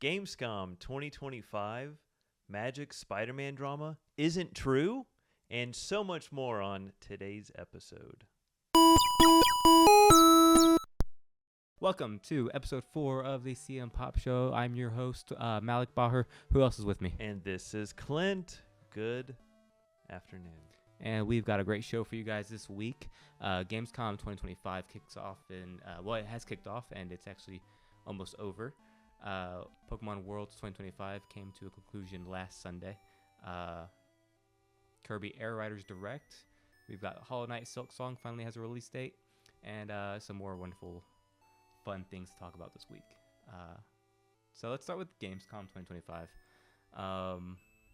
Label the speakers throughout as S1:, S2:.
S1: Gamescom 2025, Magic Spider-Man drama isn't true, and so much more on today's episode.
S2: Welcome to episode 4 of the CM Pop Show. I'm your host, Malik Baher. Who else is with me?
S1: And this is Clint. Good afternoon.
S2: And we've got a great show for you guys this week. Gamescom 2025 kicks off in, it has kicked off and it's actually almost over. Pokémon Worlds 2025 came to a conclusion last Sunday. Kirby Air Riders Direct. We've got Hollow Knight Silksong finally has a release date. And some more wonderful, fun things to talk about this week. So let's start with Gamescom 2025.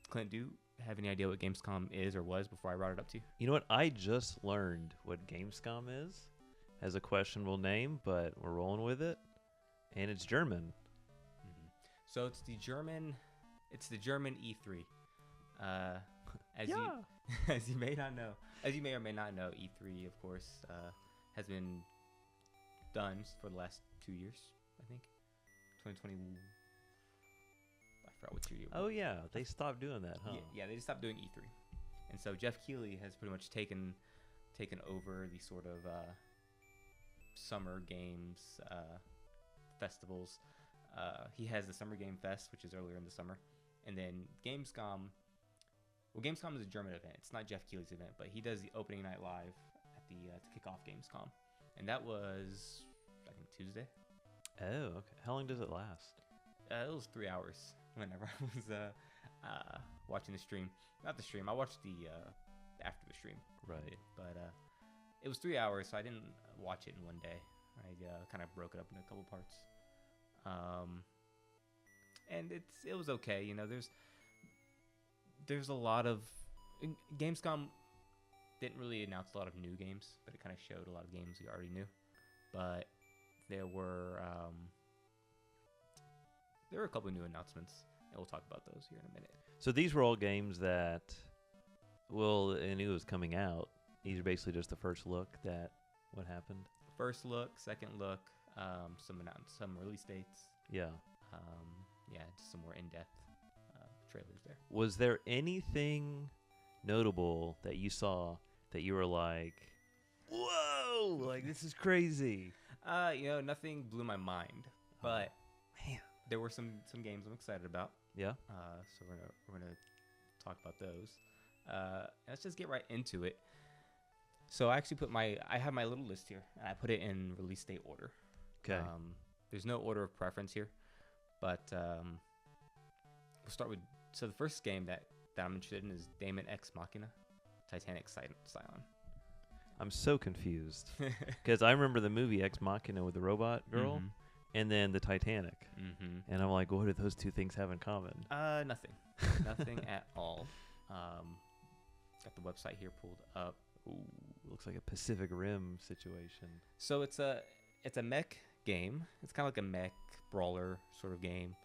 S2: Clint, do you have any idea what Gamescom is or was before I brought it up to you?
S1: You know what? I just learned what Gamescom is. Has a questionable name, but we're rolling with it. And it's German.
S2: So it's the German E3. As you may or may not know, E3 of course has been done for the last 2 years, I think. 2020. I forgot what year.
S1: Oh yeah, they stopped doing that, huh?
S2: Yeah, they just stopped doing E3, and so Jeff Keighley has pretty much taken over the sort of summer games festivals. He has the Summer Game Fest, which is earlier in the summer, and then Gamescom. Well, Gamescom is a German event. It's not Jeff Keighley's event, but he does the opening night live at the to kick off Gamescom, and that was I think Tuesday.
S1: Oh, okay. How long does it last?
S2: It was 3 hours. Whenever I was watching the stream, not the stream, I watched the after the stream.
S1: Right.
S2: But it was 3 hours, so I didn't watch it in one day. I kind of broke it up into a couple parts. And it was okay. You know, there's a lot of Gamescom didn't really announce a lot of new games, but it kind of showed a lot of games we already knew. But there were a couple of new announcements, and we'll talk about those here in a minute.
S1: So these were all games that, well, I knew it was coming out. These are basically just the first look at what happened.
S2: First look, second look, some release dates.
S1: Yeah.
S2: Just some more in-depth trailers there.
S1: Was there anything notable that you saw that you were like, whoa, like this is crazy?
S2: Nothing blew my mind, but
S1: man,
S2: there were some games I'm excited about.
S1: Yeah.
S2: So we're gonna talk about those. Let's just get right into it. So I actually I have my little list here, and I put it in release date order.
S1: Okay.
S2: There's no order of preference here, but we'll start with. So the first game that I'm interested in is Daemon X Machina, Titanic Scion.
S1: I'm so confused because I remember the movie Ex Machina with the robot girl.
S2: Mm-hmm.
S1: And then the Titanic.
S2: Mm-hmm.
S1: And I'm like, what do those two things have in common?
S2: Nothing. Nothing at all. Got the website here pulled up.
S1: Ooh, looks like a Pacific Rim situation.
S2: So it's a mech game. It's kind of like a mech brawler sort of game.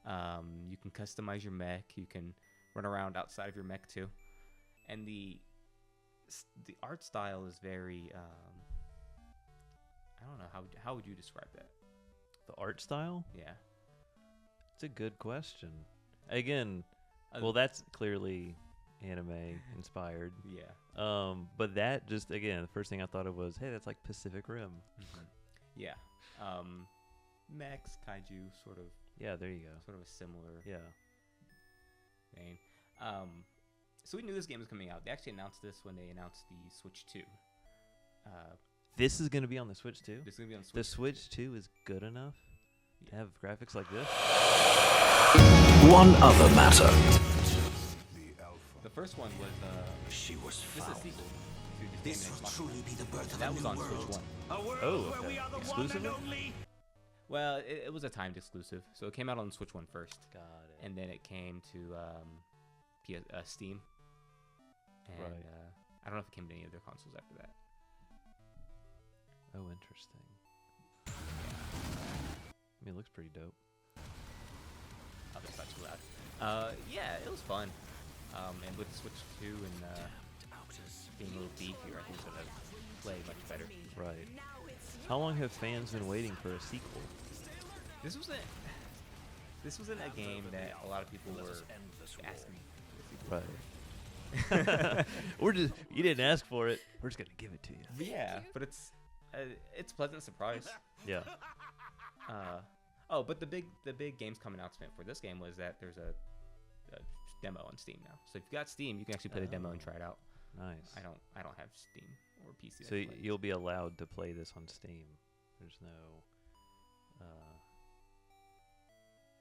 S2: You can customize your mech. You can run around outside of your mech too. And the art style is very I don't know, how would you describe that?
S1: The art style?
S2: Yeah.
S1: It's a good question. Again, well, that's clearly anime inspired.
S2: Yeah.
S1: But that just, again, the first thing I thought of was, hey, that's like Pacific Rim.
S2: Mm-hmm. Yeah. Mechs, kaiju, sort of.
S1: Yeah, there you go.
S2: Sort of a similar vein. So we knew this game was coming out. They actually announced this when they announced the Switch 2.
S1: This is going to be on the Switch 2?
S2: This is going to be on
S1: the Switch 2 is good enough to have graphics like this?
S3: One other matter.
S2: The first one was
S3: She was found.
S2: this is a sequel to
S3: This will truly be the birth of
S2: that
S3: a
S2: was
S3: new
S2: on
S3: world.
S2: Switch 1.
S1: Oh, okay. Exclusively?
S2: Well, it was a timed exclusive, so it came out on Switch 1 first.
S1: Got it.
S2: And then it came to Steam. And
S1: Right.
S2: I don't know if it came to any other consoles after that.
S1: Oh, interesting. I mean, it looks pretty dope.
S2: Oh, that's not too loud. Yeah, it was fun. And with Switch 2 and being a little beefier, I think it's going to play much better.
S1: Right. How long have fans been waiting for a sequel?
S2: This was this wasn't a game that a lot of people were asking.
S1: Right. You didn't ask for it. We're just gonna give it to you.
S2: Yeah, but it's a pleasant surprise.
S1: Yeah.
S2: But the big Gamescom announcement for this game was that there's a demo on Steam now. So if you got Steam, you can actually play the demo and try it out.
S1: Nice.
S2: I don't have Steam or PC.
S1: So you'll be allowed to play this on Steam. There's no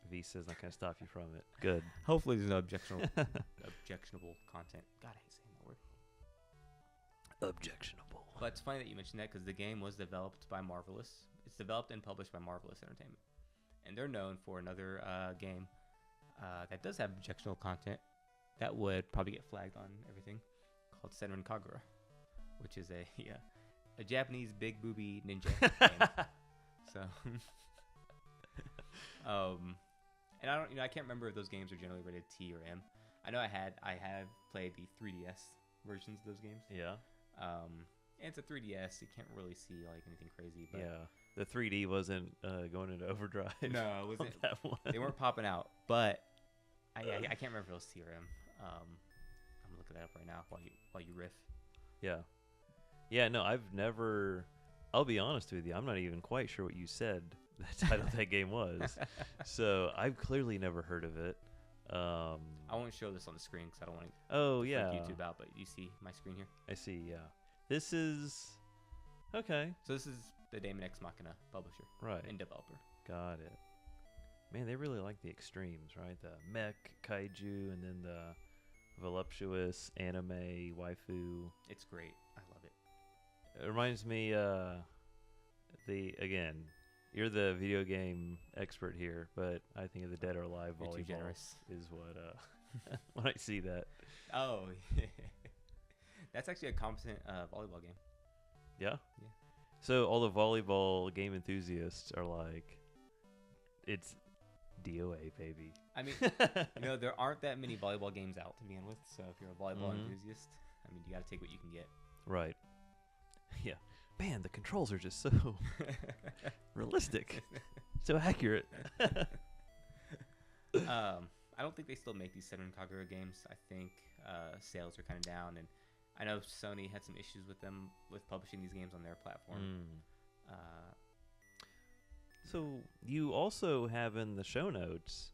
S1: Visa's not gonna stop you from it. Good.
S2: Hopefully there's no objectionable content. God, I hate saying that word.
S1: Objectionable.
S2: But it's funny that you mentioned that because the game was developed by Marvelous. It's developed and published by Marvelous Entertainment, and they're known for another game that does have objectionable content that would probably get flagged on everything, called Senran Kagura, which is a Japanese big booby ninja game. So, and I can't remember if those games are generally rated T or M. I know I have played the 3DS versions of those games.
S1: Yeah.
S2: And it's a 3DS. You can't really see like anything crazy. But
S1: Yeah. The 3D wasn't going into overdrive.
S2: No, it wasn't.
S1: That one.
S2: They weren't popping out. But I can't remember if it was T or M. I'm looking that up right now while you riff.
S1: Yeah. Yeah, no, I've never... I'll be honest with you. I'm not even quite sure what you said the title of that game was. So I've clearly never heard of it.
S2: I won't show this on the screen because I don't want to
S1: freak
S2: YouTube out, but you see my screen here?
S1: I see, yeah. This is... Okay.
S2: So this is the Daemon X Machina publisher
S1: Right.
S2: and developer.
S1: Got it. Man, they really like the extremes, right? The mech, kaiju, and then the voluptuous anime waifu.
S2: It's great. I love it.
S1: It reminds me, again, you're the video game expert here, but I think of the Dead or Alive
S2: You're too
S1: volleyball
S2: generous.
S1: is what, when I see that.
S2: Oh, that's actually a competent volleyball game.
S1: Yeah?
S2: Yeah.
S1: So all the volleyball game enthusiasts are like, it's DOA, baby.
S2: I mean, there aren't that many volleyball games out to begin with, so if you're a volleyball enthusiast, I mean, you got to take what you can get.
S1: Right. Yeah. Man, the controls are just so realistic. So accurate.
S2: I don't think they still make these Senran Kagura games. I think sales are kind of down, and I know Sony had some issues with them with publishing these games on their platform.
S1: So you also have in the show notes,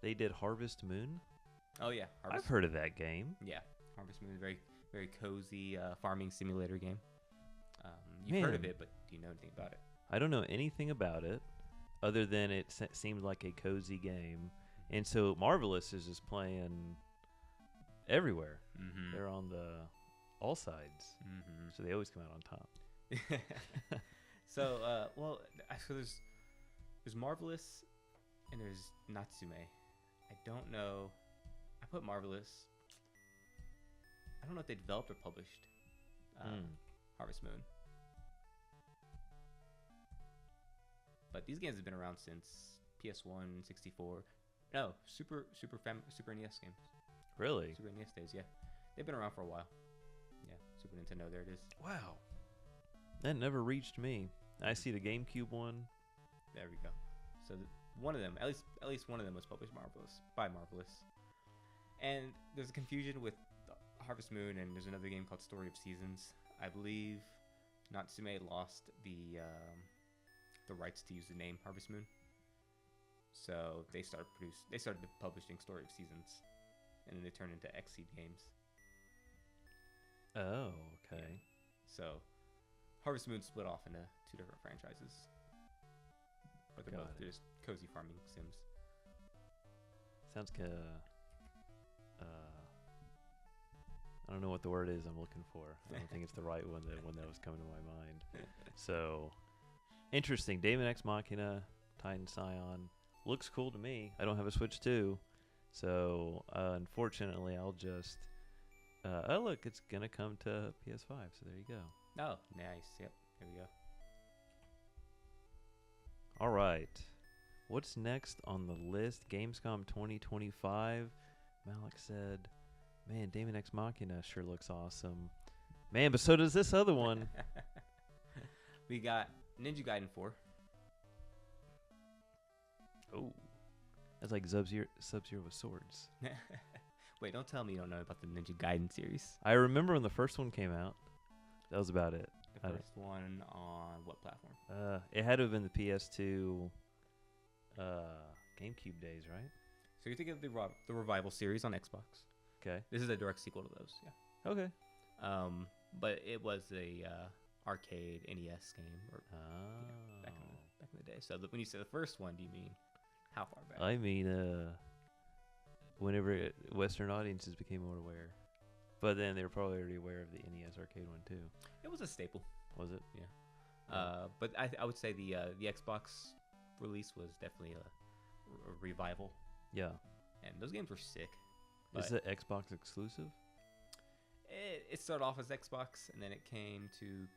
S1: they did Harvest Moon.
S2: Oh yeah,
S1: I've heard of that game.
S2: Yeah, Harvest Moon is a very, very cozy farming simulator game. You've heard of it, but do you know anything about it?
S1: I don't know anything about it, other than it seemed like a cozy game. And so Marvelous is just playing everywhere.
S2: Mm-hmm.
S1: They're on all sides, so they always come out on top.
S2: So, so there's Marvelous and there's Natsume. I don't know. I put Marvelous. I don't know if they developed or published Harvest Moon. But these games have been around since PS1, 64. No, Super NES games.
S1: Really?
S2: Super NES days, yeah. They've been around for a while. Yeah, Super Nintendo, there it is.
S1: Wow. That never reached me. I see the GameCube one.
S2: There we go. So one of them, at least one of them was published by Marvelous. And there's a confusion with Harvest Moon, and there's another game called Story of Seasons. I believe Natsume lost the rights to use the name Harvest Moon. So they started publishing Story of Seasons, and then they turned into Xseed Games.
S1: Oh, okay.
S2: Yeah. So Harvest Moon split off into two different franchises, but they're both just cozy farming sims.
S1: Sounds I don't know what the word is I'm looking for. I don't think it's the right one that was coming to my mind. So interesting. Daemon X Machina, Titanic Scion. Looks cool to me. I don't have a Switch 2. So unfortunately I'll just oh look, it's gonna come to PS5, so there you go.
S2: Oh, nice. Yep, there we go.
S1: All right. What's next on the list? Gamescom 2025. Malik said, man, Daemon X Machina sure looks awesome. Man, but so does this other one.
S2: We got Ninja Gaiden 4.
S1: Oh, That's like Sub-Zero with swords.
S2: Wait, don't tell me you don't know about the Ninja Gaiden series.
S1: I remember when the first one came out. That was about it.
S2: The first one on what platform?
S1: It had to have been the PS2, GameCube days, right?
S2: So you're thinking of the Revival series on Xbox.
S1: Okay.
S2: This is a direct sequel to those. Yeah.
S1: Okay.
S2: But it was a arcade NES game, or back in the day. So when you say the first one, do you mean how far back?
S1: I mean, whenever Western audiences became more aware, but then they were probably already aware of the NES arcade one too.
S2: It was a staple.
S1: Was it?
S2: Yeah. But I would say the Xbox release was definitely a revival,
S1: Yeah.
S2: and those games were sick.
S1: Is it Xbox exclusive?
S2: It started off as Xbox, and then it came to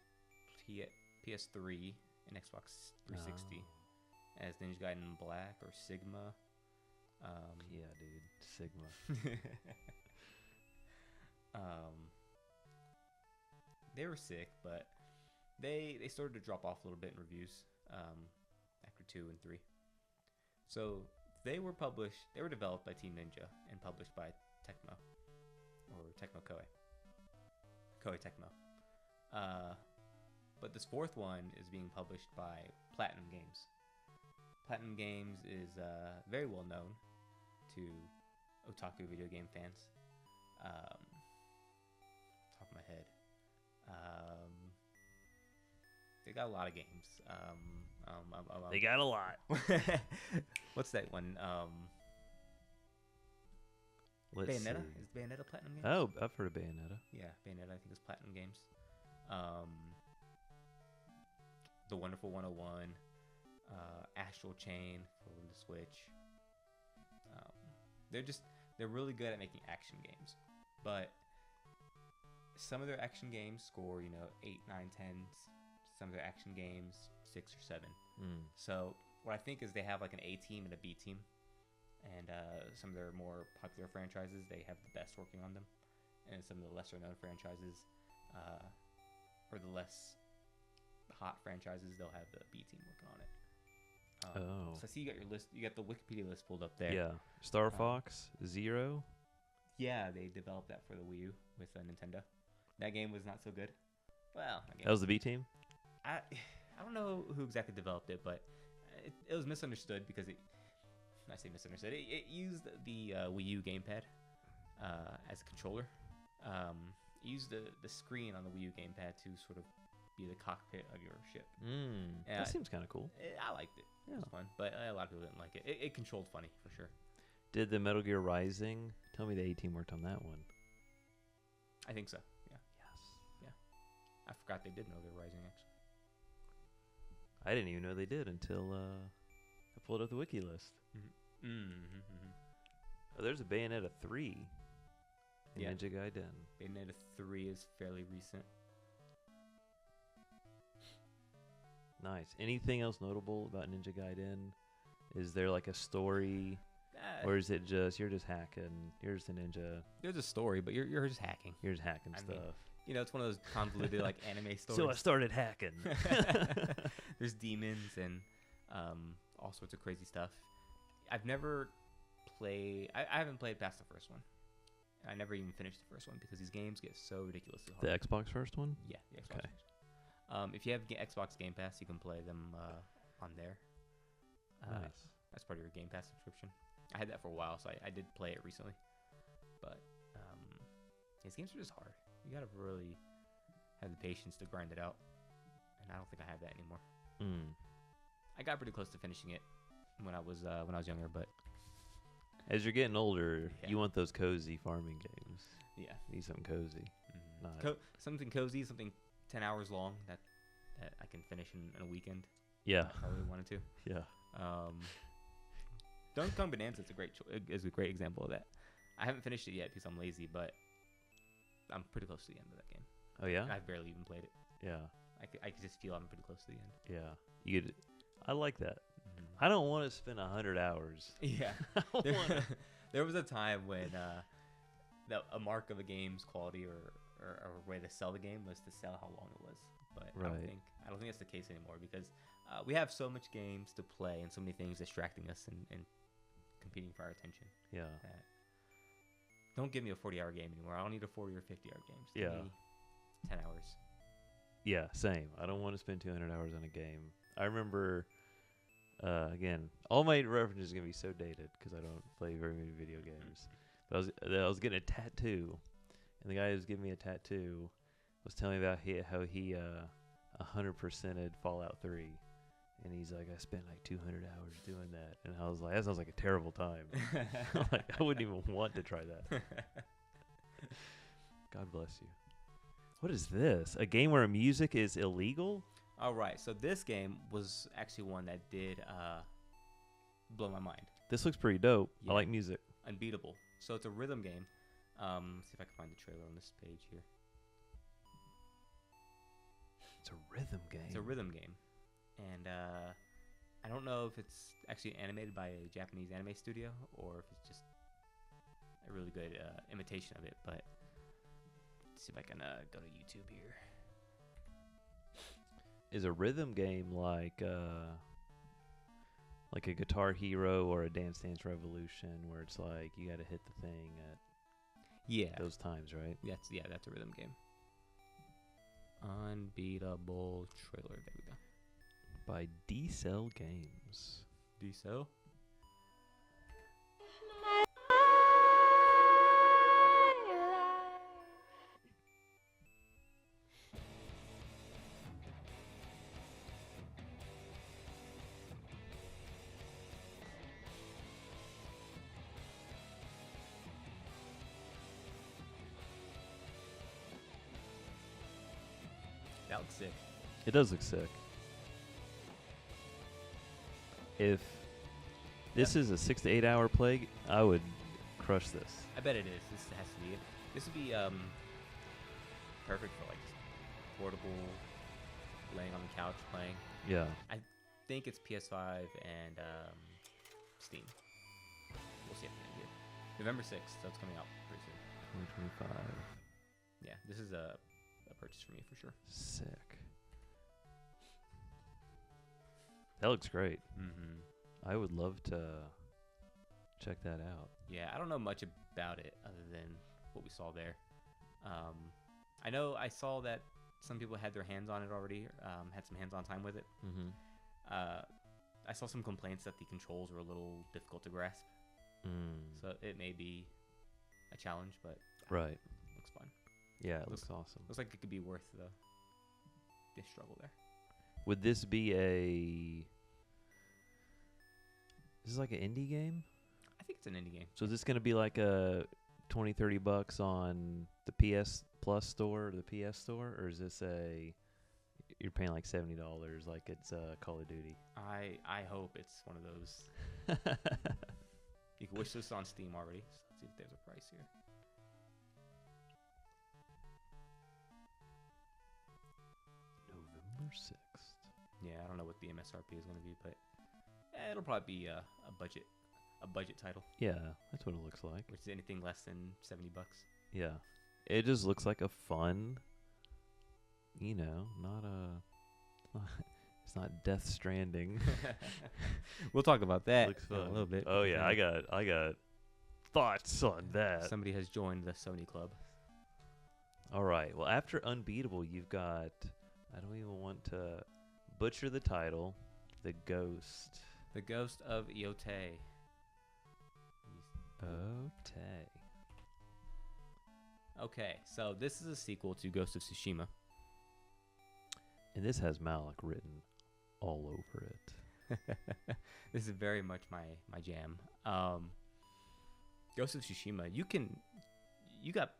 S2: PS3 and Xbox 360 as Ninja Gaiden Black or Sigma.
S1: Yeah, dude. Sigma.
S2: They were sick, but they started to drop off a little bit in reviews after 2 and 3. So they were developed by Team Ninja and published by Tecmo, or Tecmo Koei Tecmo. But this fourth one is being published by Platinum Games. Platinum Games is very well known to otaku video game fans. Top of my head. They got a lot of games.
S1: They got a lot.
S2: What's that one?
S1: Let's
S2: Bayonetta?
S1: see.
S2: Is Bayonetta Platinum Games?
S1: Oh, I've heard of Bayonetta.
S2: Yeah, Bayonetta I think is Platinum Games. The Wonderful 101, Astral Chain for the Switch. They're really good at making action games, but some of their action games score 8, 9, 10s. Some of their action games 6 or 7. So what I think is they have like an A team and a B team, and some of their more popular franchises they have the best working on them, and some of the lesser known franchises or the less hot franchises they'll have the B team working on it. So I see you got your list. You got the Wikipedia list pulled up there.
S1: Yeah. Star Fox Zero.
S2: Yeah, they developed that for the Wii U with Nintendo. That game was not so good. Well,
S1: That was the B team.
S2: I don't know who exactly developed it, but it was misunderstood because I say misunderstood. It used the Wii U gamepad as a controller. It used the screen on the Wii U gamepad to sort of be the cockpit of your ship.
S1: That seems kind of cool.
S2: I liked it. It was fun, but a lot of people didn't like it. It controlled funny for sure.
S1: Did the Metal Gear Rising? Tell me the A team worked on that one.
S2: I think so. Yeah.
S1: Yes.
S2: I forgot they did Metal Gear Rising actually.
S1: I didn't even know they did until I pulled up the wiki list. Oh, there's a Bayonetta 3 in Ninja Gaiden.
S2: Bayonetta 3 is fairly recent.
S1: Nice. Anything else notable about Ninja Gaiden? Is there like a story, or is it just you're just hacking? Here's the ninja.
S2: There's a story, but you're just hacking.
S1: You're just hacking
S2: I
S1: stuff.
S2: mean, it's one of those convoluted like anime stories.
S1: So I started hacking.
S2: There's demons and all sorts of crazy stuff. I've never played. I haven't played past the first one. I never even finished the first one because these games get so ridiculously hard.
S1: The Xbox first one?
S2: Yeah, the Xbox first. If you have Xbox Game Pass, you can play them on there.
S1: Nice.
S2: That's part of your Game Pass subscription. I had that for a while, so I did play it recently. But these games are just hard. You gotta really have the patience to grind it out, and I don't think I have that anymore. I got pretty close to finishing it when I was younger, but
S1: As you're getting older,
S2: Yeah.
S1: you want those cozy farming games.
S2: yeah,
S1: Need something cozy.
S2: something cozy, something 10 hours long that I can finish in a weekend.
S1: Yeah.
S2: If I really wanted to.
S1: Yeah.
S2: Donkey Kong Bonanza is a great example of that. I haven't finished it yet because I'm lazy, but I'm pretty close to the end of that game.
S1: Oh yeah.
S2: And I've barely even played it.
S1: Yeah.
S2: I can just feel I'm pretty close to the end.
S1: Yeah. You could. I like that. I don't want to spend 100 hours.
S2: Yeah.
S1: I don't wanna-
S2: There was a time when a mark of a game's quality or a way to sell the game was to sell how long it was. But I don't think that's the case anymore because we have so much games to play and so many things distracting us and competing for our attention.
S1: Yeah.
S2: That don't give me a 40-hour game anymore. I don't need a 40 or 50-hour game. Just give
S1: Yeah.
S2: me 10 hours.
S1: Yeah, same. I don't want to spend 200 hours on a game. I remember, again, all my references are going to be so dated because I don't play very many video games. But I was getting a tattoo, and the guy who was giving me a tattoo was telling me about how he 100%ed Fallout 3. And he's like, I spent like 200 hours doing that. And I was like, that sounds like a terrible time. Like, I wouldn't even want to try that. God bless you. What is this? A game where music is illegal?
S2: All right. So this game was actually one that did blow my mind.
S1: This looks pretty dope.
S2: Yeah.
S1: I like music.
S2: Unbeatable. So it's a rhythm game. See if I can find the trailer on this page here.
S1: It's a rhythm game.
S2: It's a rhythm game. And I don't know if it's actually animated by a Japanese anime studio or if it's just a really good imitation of it. But let's see if I can go to YouTube here.
S1: Is a rhythm game like a Guitar Hero or a Dance Dance Revolution where it's like you got to hit the thing at those times, right?
S2: That's a rhythm game. Unbeatable trailer. There we go.
S1: By D-Cell Games.
S2: D-Cell? That looks sick.
S1: It does look sick. If this is a 6 to 8 hour play, I would crush this.
S2: I bet it is. This has to be it. This would be perfect for like just portable, laying on the couch playing.
S1: Yeah.
S2: I think it's PS5 and Steam. We'll see at the end here. November 6th, so it's coming out pretty soon.
S1: 2025.
S2: Yeah, this is a purchase for me for sure.
S1: Sick. That looks great.
S2: Mm-hmm.
S1: I would love to check that out.
S2: Yeah, I don't know much about it other than what we saw there. I know I saw that some people had their hands on it already, had some hands-on time with it.
S1: Mm-hmm.
S2: I saw some complaints that the controls were a little difficult to grasp. So it may be a challenge, but
S1: Right.
S2: looks fun.
S1: Yeah, it looks awesome.
S2: Looks like it could be worth the struggle there.
S1: Would this be This is like an indie game?
S2: I think it's an indie game.
S1: So is this going to be like a $20-$30 on the PS Plus store or the PS store? Or is this you're paying like $70 like it's Call of Duty?
S2: I hope it's one of those. You can wish this on Steam already. So let's see if there's a price here.
S1: November 6th.
S2: Yeah, I don't know what the MSRP is going to be, but it'll probably be a budget title.
S1: Yeah, that's what it looks like.
S2: Which is anything less than $70.
S1: Yeah. It just looks like a fun, it's not Death Stranding.
S2: We'll talk about that
S1: Looks
S2: in
S1: fun.
S2: a little bit.
S1: Oh yeah, I got thoughts on that.
S2: Somebody has joined the Sony club.
S1: All right. Well, after Unbeatable, you've got, I don't even want to butcher the title, The Ghost.
S2: The Ghost of Yotei.
S1: Yotei.
S2: Okay, so this is a sequel to Ghost of Tsushima.
S1: And this has Malik written all over it.
S2: This is very much my jam. Ghost of Tsushima, you got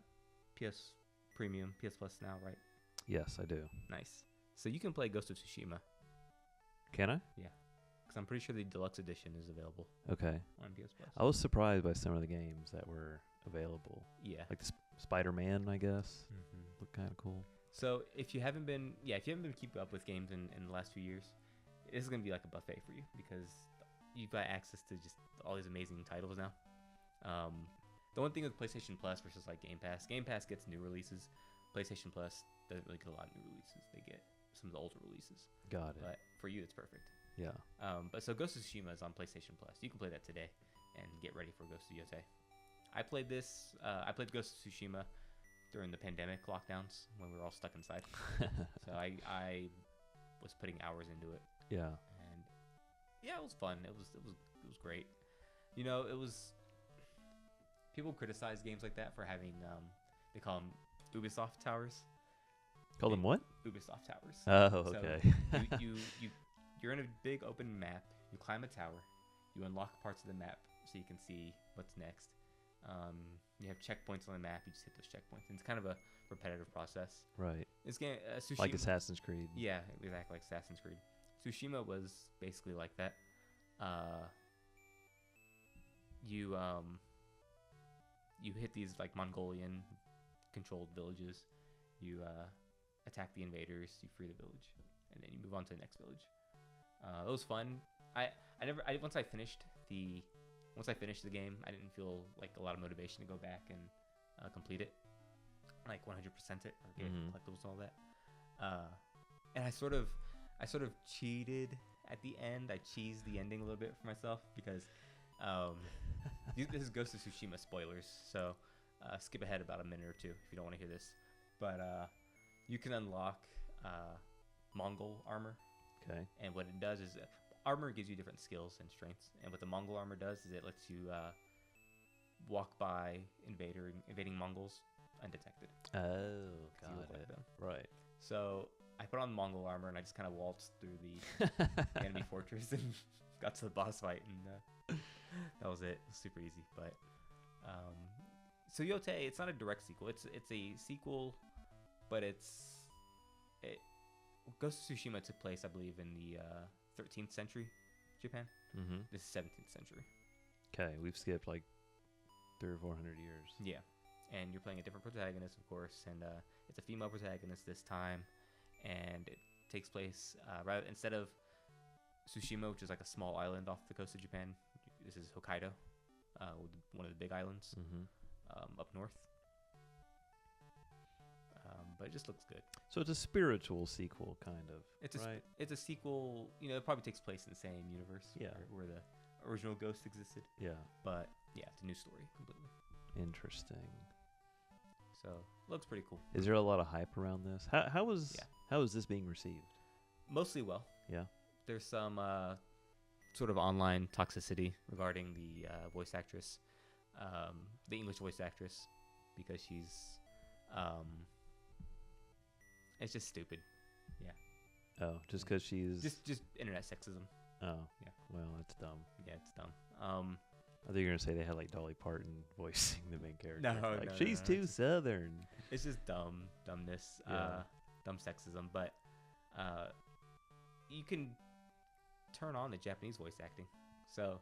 S2: PS Premium, PS Plus now, right?
S1: Yes, I do.
S2: Nice. So you can play Ghost of Tsushima.
S1: Can I?
S2: Yeah. Because I'm pretty sure the deluxe edition is available
S1: Okay.
S2: on PS Plus.
S1: I was surprised by some of the games that were available.
S2: Yeah.
S1: Like the Spider-Man, I guess.
S2: Mm-hmm.
S1: Look kind of cool.
S2: So if you haven't been keeping up with games in the last few years, this is going to be like a buffet for you because you've got access to just all these amazing titles now. The one thing with PlayStation Plus versus like Game Pass gets new releases. PlayStation Plus doesn't really get a lot of new releases. They get some of the older releases.
S1: Got it.
S2: But for you, it's perfect.
S1: Yeah.
S2: But so Ghost of Tsushima is on PlayStation Plus. You can play that today. and get ready for Ghost of Yotei. I played this. I played Ghost of Tsushima during the pandemic lockdowns when we were all stuck inside. So I was putting hours into it.
S1: Yeah.
S2: And yeah, it was fun. It was great. You know, it was. People criticize games like that for having they call them Ubisoft towers.
S1: Call them what?
S2: Ubisoft towers.
S1: Oh,
S2: So
S1: okay.
S2: you're in a big open map. You climb a tower. You unlock parts of the map so you can see what's next. You have checkpoints on the map. You just hit those checkpoints. And it's kind of a repetitive process.
S1: Right.
S2: This game, Tsushima,
S1: Like Assassin's Creed.
S2: yeah, exactly like Assassin's Creed. Tsushima was basically like that. You hit these like Mongolian controlled villages. You attack the invaders. You free the village, and then you move on to the next village. It was fun. Once I finished the game, I didn't feel like a lot of motivation to go back and complete it, like 100% it or get collectibles and all that. And I sort of cheated at the end. I cheesed the ending a little bit for myself because this is Ghost of Tsushima spoilers, so skip ahead about a minute or two if you don't want to hear this. But you can unlock Mongol armor. Okay. And what it does is armor gives you different skills and strengths. And what the Mongol armor does is it lets you walk by invading Mongols undetected.
S1: Oh, got it.
S2: Them.
S1: Right.
S2: So I put on Mongol armor and I just kind of waltzed through the enemy fortress and got to the boss fight, and that was it. It was super easy. But so Yotei, it's not a direct sequel. It's a sequel, but Ghost of Tsushima took place, I believe, in the 13th century Japan. Mm-hmm. This is 17th century.
S1: Okay, we've skipped like 300 or 400 years.
S2: Yeah, and you're playing a different protagonist, of course, and it's a female protagonist this time, and it takes place instead of Tsushima, which is like a small island off the coast of Japan. This is Hokkaido, one of the big islands up north. But it just looks good.
S1: So it's a spiritual sequel, kind of.
S2: It's a sequel. You know, it probably takes place in the same universe.
S1: Yeah.
S2: Where the original Ghost existed.
S1: Yeah.
S2: But yeah, it's a new story completely.
S1: Interesting.
S2: So looks pretty cool.
S1: Is there a lot of hype around this? How is this being received?
S2: Mostly well.
S1: Yeah.
S2: There's some sort of online toxicity regarding the voice actress, the English voice actress, because she's it's just stupid. Yeah.
S1: Oh, just because she's
S2: just internet sexism.
S1: Oh.
S2: Yeah.
S1: Well, that's dumb.
S2: Yeah, it's dumb.
S1: I thought you were gonna say they had like Dolly Parton voicing the main character.
S2: No,
S1: like, she's too southern.
S2: It's just dumbness, dumb sexism. But you can turn on the Japanese voice acting. So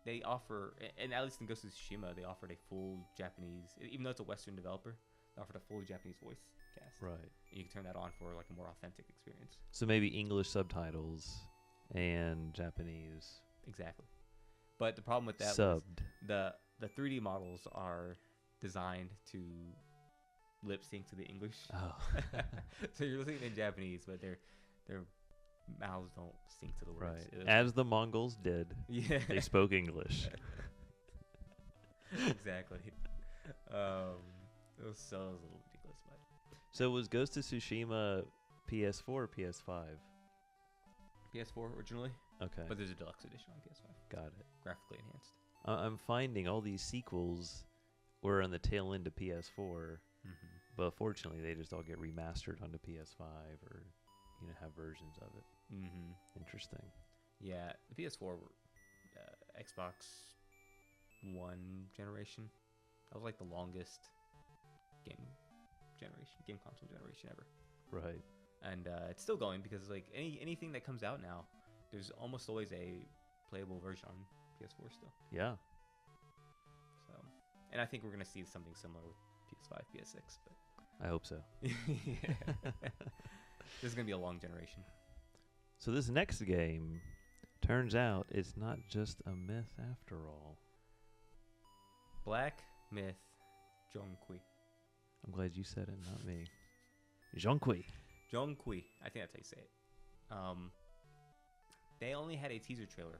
S2: they offer, and at least in Ghost of Tsushima, they offered a full Japanese, even though it's a Western developer, they offered a full Japanese voice cast.
S1: Right.
S2: And you can turn that on for like a more authentic experience.
S1: So maybe English subtitles and Japanese.
S2: Exactly. But the problem with that
S1: subbed.
S2: Was the 3D models are designed to lip sync to the English.
S1: Oh.
S2: So you're listening in Japanese, but their mouths don't sync to the words.
S1: Right. As the Mongols did.
S2: Yeah.
S1: They spoke English.
S2: Exactly. It was a little ridiculous, but.
S1: So was Ghost of Tsushima PS4 or PS5?
S2: PS4 originally.
S1: Okay.
S2: But there's a deluxe edition on PS5.
S1: Got it.
S2: Graphically enhanced.
S1: I'm finding all these sequels were on the tail end of PS4, but fortunately they just all get remastered onto PS5 or have versions of it. Interesting.
S2: Yeah, the PS4, Xbox One generation. That was like the longest game console generation ever.
S1: Right.
S2: And it's still going because like anything that comes out now, there's almost always a playable version on PS4 still.
S1: Yeah.
S2: So, and I think we're gonna see something similar with PS5, PS6. But
S1: I hope so.
S2: This is gonna be a long generation.
S1: So this next game turns out it's not just a myth after all.
S2: Black Myth Zhong Kui.
S1: I'm glad you said it, not me. Zhong Kui.
S2: Zhong Kui. I think that's how you say it. They only had a teaser trailer,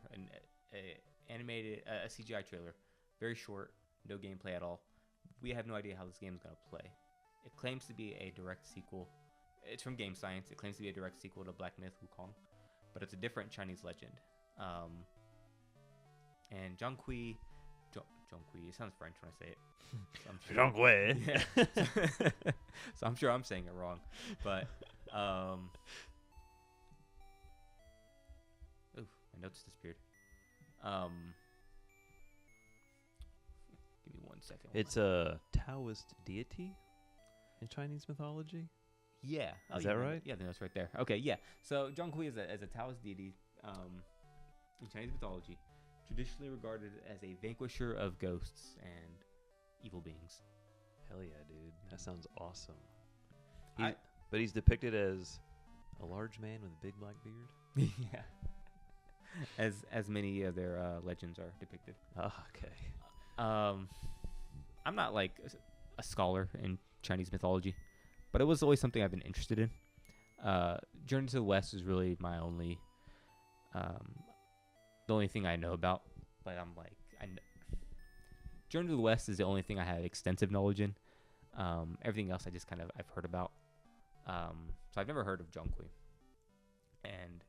S2: animated a CGI trailer, very short, no gameplay at all. We have no idea how this game is gonna play. It claims to be a direct sequel. It's from Game Science. It claims to be a direct sequel to Black Myth Wukong, but it's a different Chinese legend. And Zhong Kui, it sounds French when I say it. So I'm
S1: Zhong Kui.
S2: Yeah. So I'm sure I'm saying it wrong, but ooh, my notes disappeared. Give me 1 second.
S1: It's a Taoist deity in Chinese mythology.
S2: Yeah.
S1: Is that right?
S2: Yeah, that's right there. Okay, yeah. So Zhong Kui is a Taoist deity in Chinese mythology, traditionally regarded as a vanquisher of ghosts and evil beings.
S1: Hell yeah, dude. That sounds awesome.
S2: I-
S1: But he's depicted as a large man with a big black beard.
S2: Yeah. As many of their legends are depicted.
S1: Oh, okay.
S2: I'm not like a scholar in Chinese mythology, but it was always something I've been interested in. Journey to the West is really my only, the only thing I know about. But I'm like, Journey to the West is the only thing I have extensive knowledge in. Everything else I just kind of I've heard about. So I've never heard of Zhong Kui, and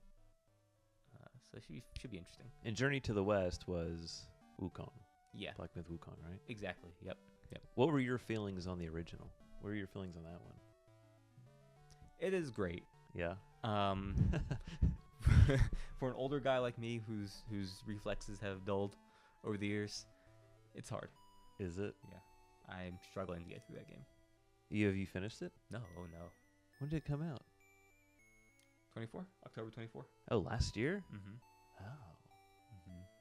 S2: so it should be interesting.
S1: And Journey to the West was Wukong.
S2: Yeah,
S1: Black Myth Wukong, right?
S2: exactly. Yep.
S1: What were your feelings on the original? What were your feelings on that one?
S2: It is great.
S1: Yeah.
S2: For an older guy like me, whose reflexes have dulled over the years, it's hard.
S1: Is it?
S2: Yeah, I'm struggling to get through that game.
S1: Have you finished it?
S2: No.
S1: When did it come out?
S2: October 24.
S1: Oh, last year?
S2: Mm-hmm.
S1: Oh.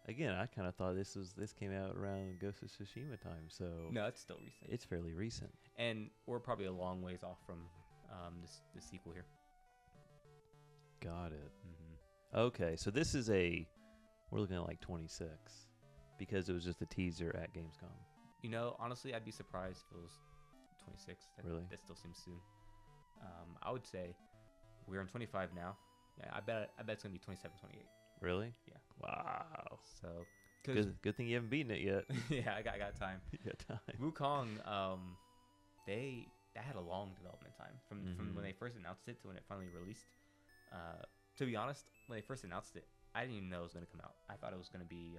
S1: Again, I kind of thought this came out around Ghost of Tsushima time, so
S2: No, it's still recent.
S1: it's fairly recent.
S2: And we're probably a long ways off from this sequel here.
S1: Got it.
S2: Mm-hmm.
S1: Okay, so we're looking at like 26 because it was just a teaser at Gamescom.
S2: You know, honestly, I'd be surprised if it was 26.
S1: Really?
S2: That still seems soon. I would say we're on 25 now. Yeah, I bet it's gonna be 27, 28.
S1: Really?
S2: Yeah.
S1: Wow.
S2: So,
S1: Good thing you haven't beaten it yet.
S2: yeah, I got time.
S1: You got time.
S2: Wukong, they had a long development time from when they first announced it to when it finally released. To be honest, when they first announced it, I didn't even know it was going to come out. I thought it was going to be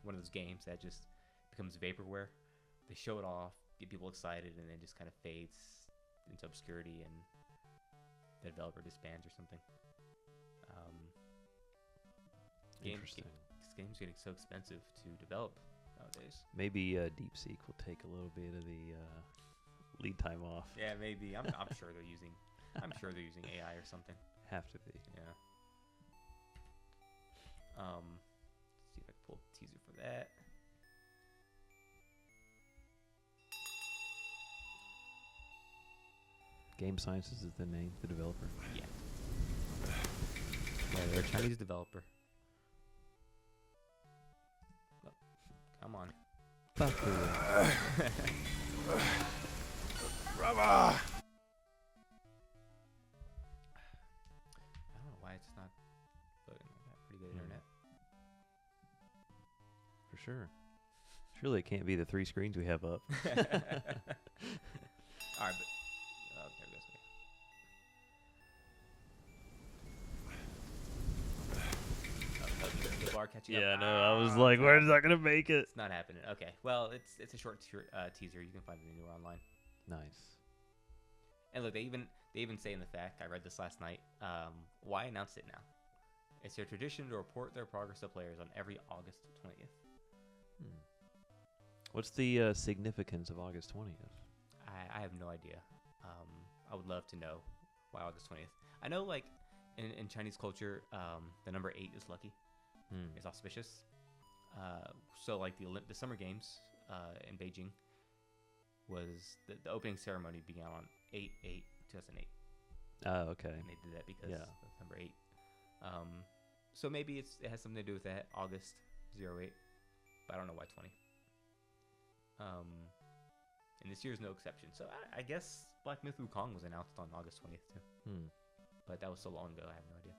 S2: one of those games that just becomes vaporware. They show it off, get people excited, and then just kind of fades into obscurity, and the developer disbands or something.
S1: Interesting.
S2: This game's getting so expensive to develop nowadays.
S1: Maybe DeepSeek will take a little bit of the lead time off.
S2: Yeah, maybe. I'm sure they're using. I'm sure they're using AI or something.
S1: Have to be.
S2: Yeah. Let's see if I can pull the teaser for that.
S1: Game Sciences is the name, the developer.
S2: Yeah. Yeah, they're a Chinese developer. Oh, come on.
S1: Fuck
S3: Brother!
S2: I don't know why it's not loading. I got pretty good internet.
S1: For sure. Surely it can't be the 3 screens we have up.
S2: All right, but there it goes. Okay. The bar catching up.
S1: Yeah, no, I was like, where's that gonna make it?
S2: It's not happening. Okay, well, it's a short teaser. You can find it anywhere online.
S1: Nice.
S2: And look, they even say in the fact, I read this last night, why announce it now? It's their tradition to report their progress to players on every August 20th.
S1: What's the significance of August 20th?
S2: I have no idea. I would love to know why August 20th. I know, like, in Chinese culture, the number 8 is lucky. It's auspicious. So, like, the Summer Games in Beijing was the opening ceremony began on 8/8/2008.
S1: Oh, okay.
S2: And they did that because
S1: Yeah.
S2: of number 8. So maybe it has something to do with that, August 08. But I don't know why 20. And this year's no exception. So I guess Black Myth Wukong was announced on August 20th too. But that was so long ago, I have no idea.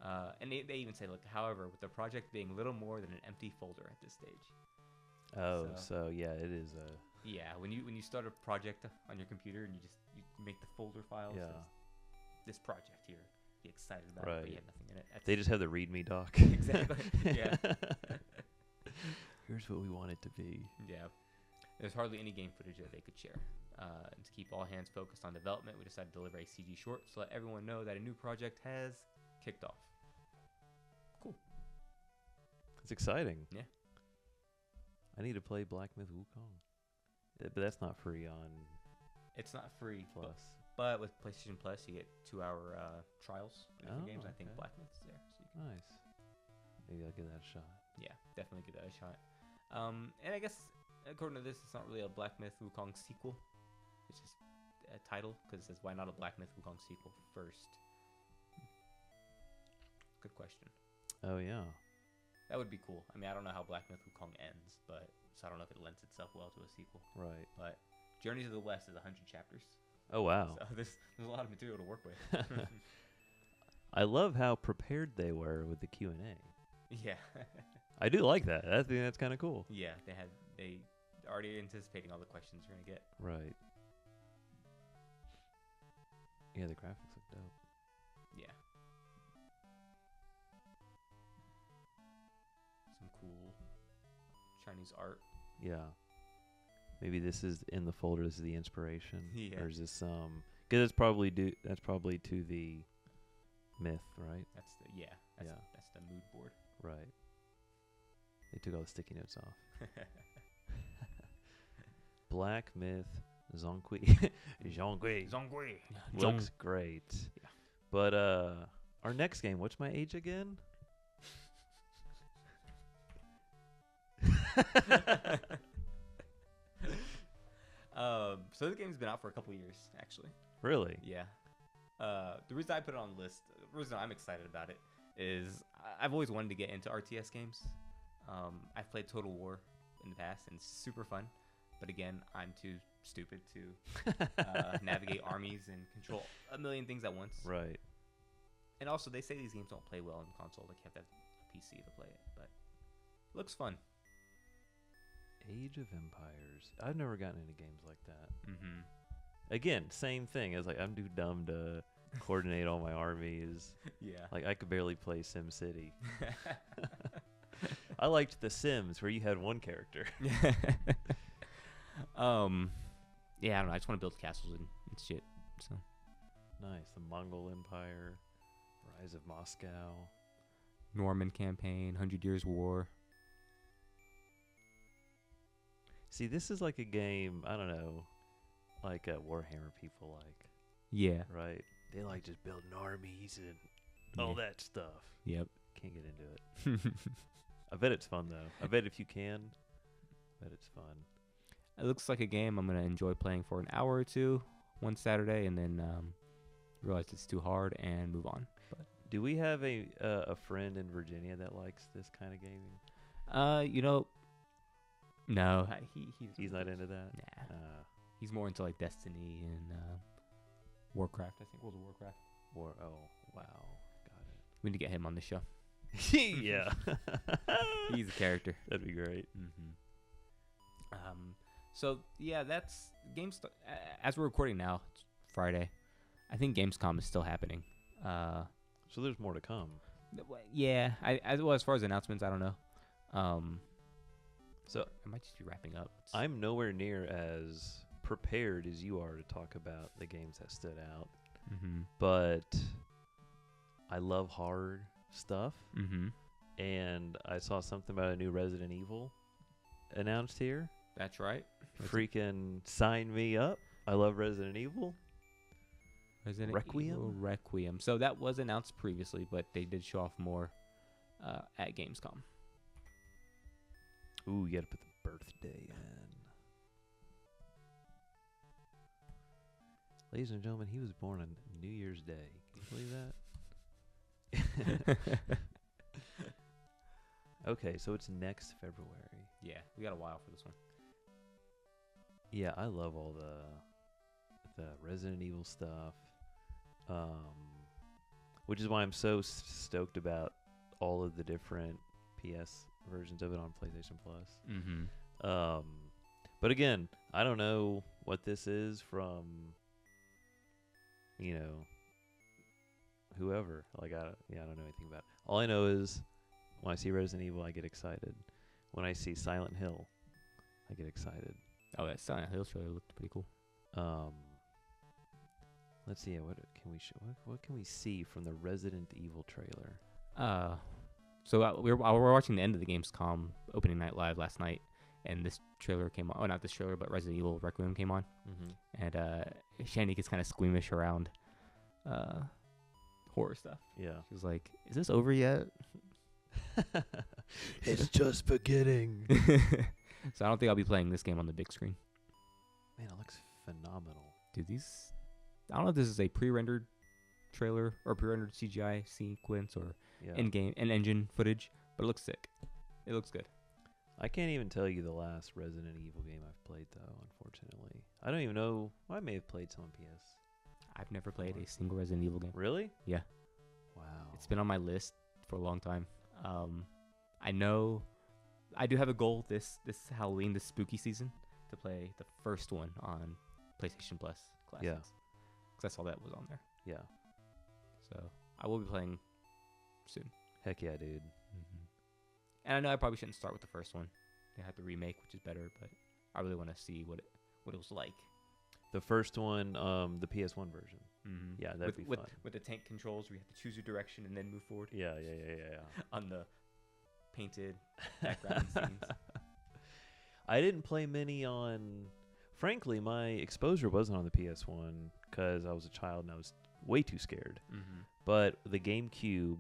S2: And they even say, look, however, with the project being little more than an empty folder at this stage.
S1: Oh, so yeah, it is a.
S2: Yeah, when you start a project on your computer and you make the folder files,
S1: Yeah.
S2: this project here, get excited about
S1: Right.
S2: it, but you have nothing in it.
S1: They just have the README doc.
S2: Exactly. Yeah.
S1: Here's what we want it to be.
S2: Yeah. There's hardly any game footage that they could share. And to keep all hands focused on development, we decided to deliver a CG short to let everyone know that a new project has kicked off. Cool.
S1: It's exciting.
S2: Yeah.
S1: I need to play Black Myth Wukong. But that's not free on
S2: It's not free,
S1: Plus.
S2: but with PlayStation Plus, you get 2-hour trials for different
S1: Oh,
S2: games. I think
S1: okay.
S2: Black Myth's there, so you can.
S1: Nice. Maybe I'll give that a shot.
S2: Yeah, definitely give that a shot. And I guess according to this, it's not really a Black Myth Wukong sequel. It's just a title because it says, "Why not a Black Myth Wukong sequel first?" Good question.
S1: Oh, yeah.
S2: That would be cool. I mean, I don't know how Black Myth Wukong ends, but so I don't know if it lends itself well to a sequel.
S1: Right.
S2: But Journey to the West is 100 chapters,
S1: Oh, wow.
S2: so there's a lot of material to work with.
S1: I love how prepared they were with the Q&A.
S2: Yeah.
S1: I do like that. I think that's kind of cool.
S2: Yeah, they already anticipating all the questions you're gonna get.
S1: Right. Yeah, the graphics look dope.
S2: Yeah. Some cool Chinese art.
S1: Yeah. Maybe this is in the folder. This is the inspiration.
S2: Yeah.
S1: Or is this because it's probably that's probably to the myth, right?
S2: That's
S1: Yeah.
S2: that's the mood board.
S1: Right. They took all the sticky notes off. Black Myth Zhong Kui. Zhong Kui.
S2: Zhong Kui.
S1: Looks great.
S2: Yeah.
S1: But our next game, what's my age again?
S2: So the game's been out for a couple years, actually.
S1: Really?
S2: Yeah. The reason I put it on the list, the reason I'm excited about it, is I've always wanted to get into RTS games. I've played Total War in the past, and it's super fun. But again, I'm too stupid to navigate armies and control a million things at once.
S1: Right.
S2: And also, they say these games don't play well on console. Like, you have to have a PC to play it. But it looks fun.
S1: Age of Empires. I've never gotten into games like that.
S2: Mm-hmm.
S1: Again, same thing. It's like I'm too dumb to coordinate all my armies.
S2: Yeah.
S1: Like I could barely play SimCity. I liked The Sims where you had one character.
S2: Yeah, I don't know. I just want to build castles and shit. So
S1: Nice. The Mongol Empire, Rise of Moscow.
S2: Norman campaign, 100 Years War.
S1: See, this is like a game, I don't know, like Warhammer people like,
S2: Yeah.
S1: right? They like just building armies and all
S2: Yeah.
S1: that stuff.
S2: Yep.
S1: Can't get into it. I bet it's fun, though. I bet if you can, I bet it's fun.
S2: It looks like a game I'm going to enjoy playing for an hour or two one Saturday and then realize it's too hard and move on. But
S1: Do we have a friend in Virginia that likes this kind of gaming?
S2: No,
S1: He's not into that?
S2: Nah. He's more into like Destiny and Warcraft, I think. World of Warcraft.
S1: Oh, wow. Got
S2: We need to get him on the show.
S1: it. Yeah.
S2: He's a character.
S1: That'd be great.
S2: Mm-hmm. So yeah, that's as we're recording now, it's Friday. I think Gamescom is still happening.
S1: So there's more to come.
S2: Yeah. As far as announcements, I don't know. So it might just be wrapping up.
S1: I'm nowhere near as prepared as you are to talk about the games that stood out,
S2: Mm-hmm.
S1: but I love horror stuff,
S2: Mm-hmm.
S1: and I saw something about a new Resident Evil announced here.
S2: That's right.
S1: Freaking sign me up. I love Resident Evil.
S2: Resident
S1: Requiem?
S2: Evil Requiem. So that was announced previously, but they did show off more at Gamescom.
S1: Ooh, you gotta put the birthday in. Ladies and gentlemen, he was born on New Year's Day. Can you believe that? Okay, so it's next February.
S2: Yeah, we got a while for this one.
S1: Yeah, I love all the Resident Evil stuff. which is why I'm so stoked about all of the different PS versions of it on PlayStation Plus.
S2: Mm-hmm.
S1: But again, I don't know what this is from, you know, whoever. Like, I don't know anything about it. All I know is when I see Resident Evil, I get excited. When I see Silent Hill, I get excited.
S2: Oh, that Silent Hill trailer looked pretty cool.
S1: Let's see. What can we what can we see from the Resident Evil trailer?
S2: So we were watching the end of the Gamescom opening night live last night, and this trailer came on. Oh, not this trailer, but Resident Evil Requiem came on.
S1: Mm-hmm.
S2: And Shandy gets kind of squeamish around horror stuff.
S1: Yeah.
S2: She was like, "Is this over yet?"
S1: It's just beginning.
S2: So I don't think I'll be playing this game on the big screen.
S1: Man, it looks phenomenal.
S2: Dude, I don't know if this is a pre-rendered trailer or pre-rendered CGI sequence or in-engine footage, but it looks sick. It looks good.
S1: I can't even tell you the last Resident Evil game I've played, though, unfortunately. I don't even know. I may have played some on PS.
S2: I've never played a single Resident Evil game.
S1: Really?
S2: Yeah.
S1: Wow.
S2: It's been on my list for a long time. I know I do have a goal this Halloween, this spooky season, to play the first one on PlayStation Plus Classics.
S1: Yeah.
S2: Because that's all that was on there.
S1: Yeah.
S2: So I will be playing soon.
S1: Heck yeah, dude.
S2: Mm-hmm. And I know I probably shouldn't start with the first one. They had the remake, which is better, but I really want to see what it was like.
S1: The first one, the PS1 version.
S2: Mm-hmm.
S1: Yeah, that'd be fun.
S2: With the tank controls, where you have to choose your direction and then move forward.
S1: Yeah.
S2: On the painted background scenes.
S1: I didn't play many on... Frankly, my exposure wasn't on the PS1 because I was a child and I was way too scared.
S2: Mm-hmm.
S1: But the GameCube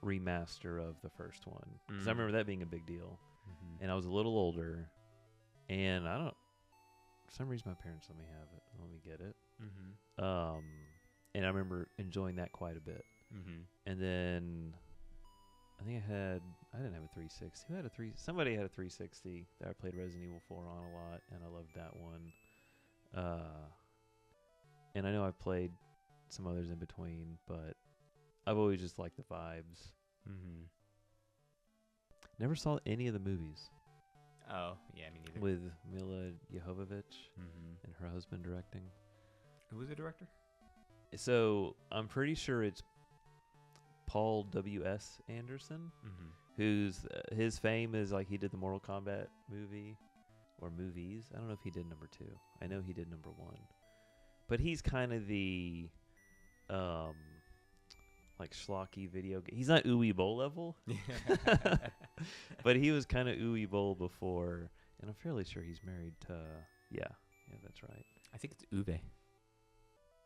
S1: remaster of the first one, because I remember that being a big deal.
S2: Mm-hmm.
S1: And I was a little older, and for some reason my parents let me have it. Let me get it.
S2: Mm-hmm.
S1: And I remember enjoying that quite a bit.
S2: Mm-hmm.
S1: And then I think I didn't have a 360. Somebody had a 360 that I played Resident Evil 4 on a lot, and I loved that one. And I know I've played some others in between, but I've always just liked the vibes.
S2: Mm-hmm.
S1: Never saw any of the movies.
S2: Oh, yeah, me neither.
S1: With Mila Jovovich
S2: Mm-hmm.
S1: and her husband directing.
S2: Who was the director?
S1: So I'm pretty sure it's Paul W.S. Anderson,
S2: Mm-hmm.
S1: whose his fame is like he did the Mortal Kombat movie or movies. I don't know if he did number 2. I know he did number 1. But he's kind of the like schlocky video game. He's not Uwe Boll level. But he was kind of Uwe Boll before, and I'm fairly sure he's married to yeah, that's right.
S2: I think it's Uwe.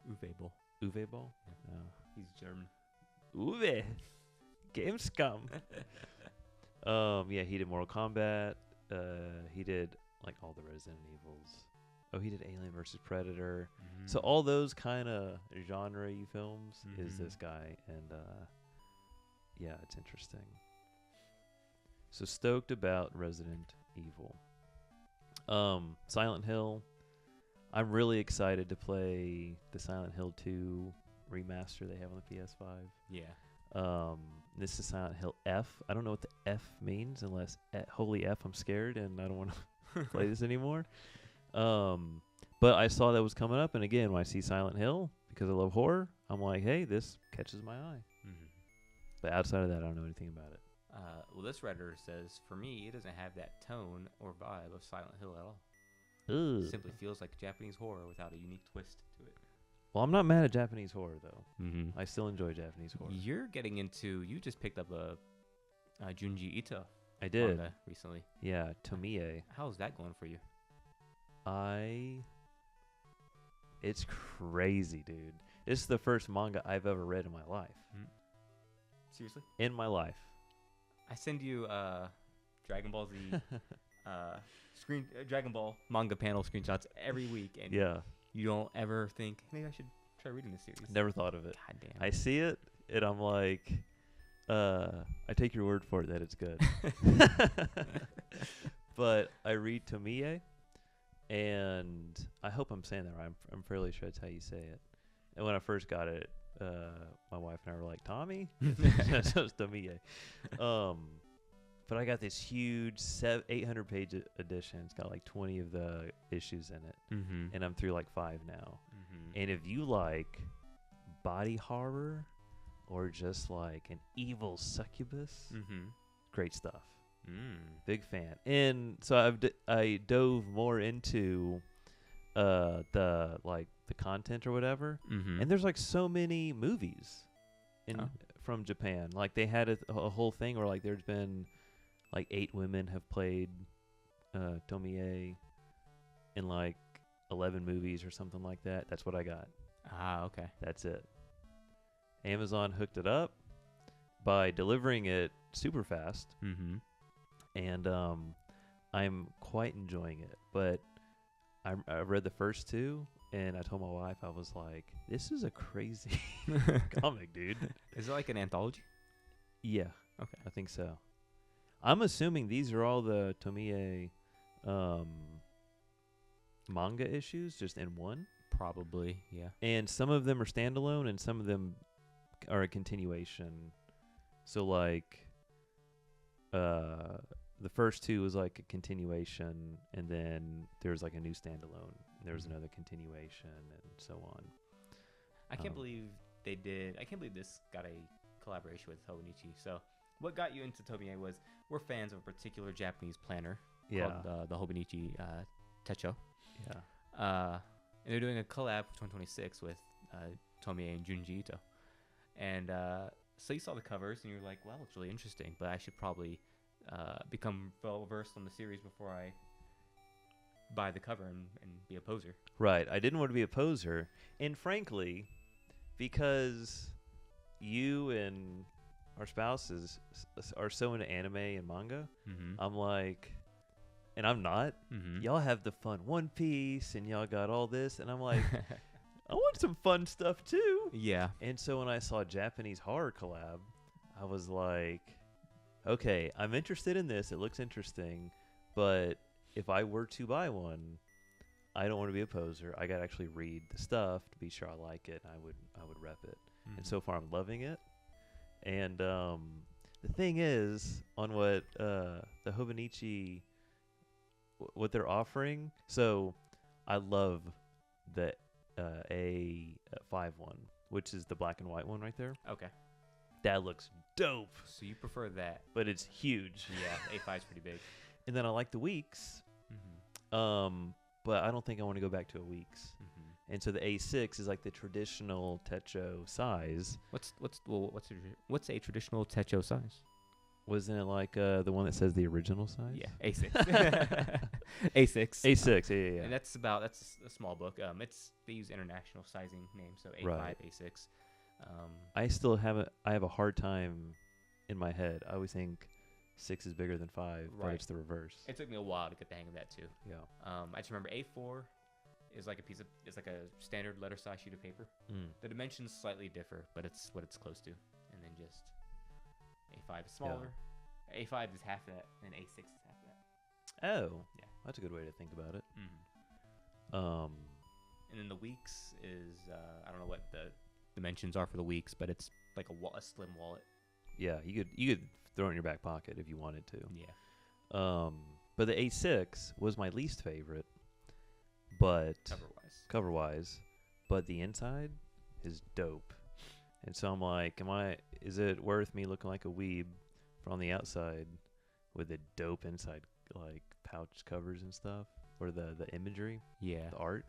S2: Uwe Boll.
S1: Uwe Boll?
S2: Yeah.
S1: No.
S2: He's German.
S1: Uwe. Gamescom. Yeah, he did Mortal Kombat. He did like all the Resident Evils. Oh, he did Alien vs. Predator.
S2: Mm-hmm.
S1: So all those kind of genre-y films is
S2: Mm-hmm.
S1: this guy, and yeah, it's interesting. So stoked about Resident Evil. Silent Hill. I'm really excited to play the Silent Hill 2 remaster they have on the PS5.
S2: Yeah.
S1: This is Silent Hill F. I don't know what the F means unless holy F, I'm scared and I don't want to play this anymore. But I saw that was coming up, and again, when I see Silent Hill, because I love horror, I'm like, hey, this catches my eye.
S2: Mm-hmm.
S1: But outside of that, I don't know anything about it.
S2: Well, this Redditor says, for me, it doesn't have that tone or vibe of Silent Hill at all.
S1: Ugh.
S2: It simply feels like Japanese horror without a unique twist to it.
S1: Well, I'm not mad at Japanese horror, though.
S2: Mm-hmm.
S1: I still enjoy Japanese horror.
S2: You just picked up a Junji Ito
S1: I did.
S2: manga recently.
S1: Yeah, Tomie.
S2: How's that going for you?
S1: It's crazy, dude. This is the first manga I've ever read in my life.
S2: Seriously?
S1: In my life.
S2: I send you Dragon Ball Z Dragon Ball manga panel screenshots every week, and
S1: Yeah.
S2: you don't ever think maybe I should try reading this series.
S1: Never thought of it.
S2: God damn.
S1: I see it, and I'm like, I take your word for it that it's good. But I read Tomie, and I hope I'm saying that right. I'm fairly sure that's how you say it. And when I first got it, my wife and I were like, Tommy? So it's Tomie. But I got this huge 800-page edition. It's got like 20 of the issues in it.
S2: Mm-hmm.
S1: And I'm through like 5 now.
S2: Mm-hmm.
S1: And if you like body horror or just like an evil succubus,
S2: Mm-hmm.
S1: great stuff.
S2: Mm.
S1: Big fan. And so I dove more into the content or whatever.
S2: Mm-hmm.
S1: And there's like so many movies from Japan. Like they had a whole thing where like there's been like 8 women have played Tomie in like 11 movies or something like that. That's what I got.
S2: Ah, okay.
S1: That's it. Amazon hooked it up by delivering it super fast.
S2: Mm-hmm.
S1: And I'm quite enjoying it. But I read the first 2, and I told my wife, I was like, this is a crazy comic, dude.
S2: Is it like an anthology?
S1: Yeah.
S2: Okay.
S1: I think so. I'm assuming these are all the Tomie manga issues just in one.
S2: Probably, yeah.
S1: And some of them are standalone, and some of them are a continuation. So, like, the first 2 was like a continuation, and then there's like a new standalone. And there was another continuation, and so on.
S2: I can't believe they did. I can't believe this got a collaboration with Hobonichi. So, what got you into Tomie was we're fans of a particular Japanese planner called the Hobonichi Techo.
S1: Yeah.
S2: And they're doing a collab for 2026 with Tomie and Junji Ito. And so you saw the covers and you were like, well, it's really interesting, but I should probably become well versed on the series before I buy the cover and be a poser.
S1: Right. I didn't want to be a poser. And frankly, because you and our spouses are so into anime and manga,
S2: Mm-hmm.
S1: I'm like, and I'm not.
S2: Mm-hmm.
S1: Y'all have the fun One Piece, and y'all got all this, and I'm like, I want some fun stuff too.
S2: Yeah.
S1: And so when I saw Japanese horror collab, I was like, okay, I'm interested in this. It looks interesting, but if I were to buy one, I don't want to be a poser. I got to actually read the stuff to be sure I like it. And I would rep it.
S2: Mm-hmm.
S1: And so far, I'm loving it. And the thing is, on what the Hobonichi, what they're offering. So I love the A5 one, which is the black and white one right there.
S2: Okay.
S1: That looks dope,
S2: So you prefer that?
S1: but it's huge.
S2: Yeah. A5 is pretty big.
S1: And then I like the weeks,
S2: Mm-hmm.
S1: but I don't think I want to go back to a weeks.
S2: Mm-hmm.
S1: And so the A6 is like the traditional Techo size.
S2: What's a traditional Techo size?
S1: Wasn't it like the one that says the original size?
S2: Yeah, A6. A6.
S1: A6, yeah.
S2: And that's a small book. They use international sizing names, so A5,
S1: Right.
S2: A6.
S1: I still haven't. I have a hard time in my head. I always think 6 is bigger than 5, but
S2: Right.
S1: it's the reverse.
S2: It took me a while to get the hang of that too.
S1: Yeah.
S2: I just remember A4 is like it's like a standard letter size sheet of paper.
S1: Mm.
S2: The dimensions slightly differ, but it's what it's close to. And then just A5 is smaller. A5 is half that, and A6 is half that.
S1: Oh,
S2: Yeah.
S1: that's a good way to think about it.
S2: Mm-hmm. And then the weeks is I don't know what the dimensions are for the weeks, but it's like a slim wallet.
S1: Yeah, you could throw it in your back pocket if you wanted to.
S2: Yeah.
S1: But the A6 was my least favorite, but
S2: Cover
S1: cover-wise,
S2: wise.
S1: but the inside is dope. And so I'm like, is it worth me looking like a weeb from the outside with the dope inside, like pouch covers and stuff, or the imagery,
S2: Yeah.
S1: the art?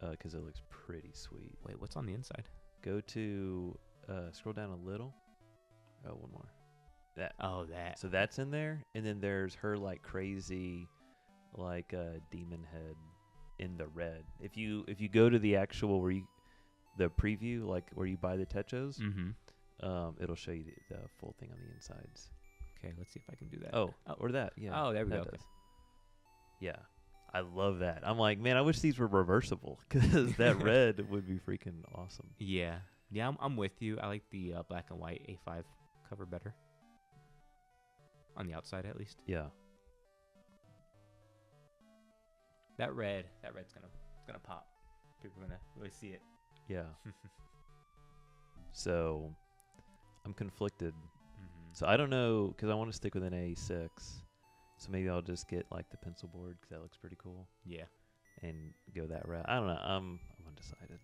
S1: Because it looks pretty sweet.
S2: Wait, what's on the inside?
S1: Go to scroll down a little. Oh, one more. That.
S2: Oh, that.
S1: So that's in there, and then there's her like crazy, like demon head in the red. If you go to the actual the preview, like where you buy the Techos,
S2: Mm-hmm.
S1: it'll show you the full thing on the insides.
S2: Okay, let's see if I can do that.
S1: Oh, or that, yeah.
S2: Oh, there we
S1: that
S2: go.
S1: does. Yeah, I love that. I'm like, man, I wish these were reversible because that red would be freaking awesome.
S2: Yeah. Yeah, I'm with you. I like the black and white A5 cover better. On the outside, at least.
S1: Yeah.
S2: That red's gonna pop. People are gonna really see it.
S1: Yeah. So I'm conflicted.
S2: Mm-hmm.
S1: So I don't know, because I want to stick with an A6. So maybe I'll just get like the pencil board, because that looks pretty cool,
S2: Yeah.
S1: and go that route. I don't know. I'm undecided.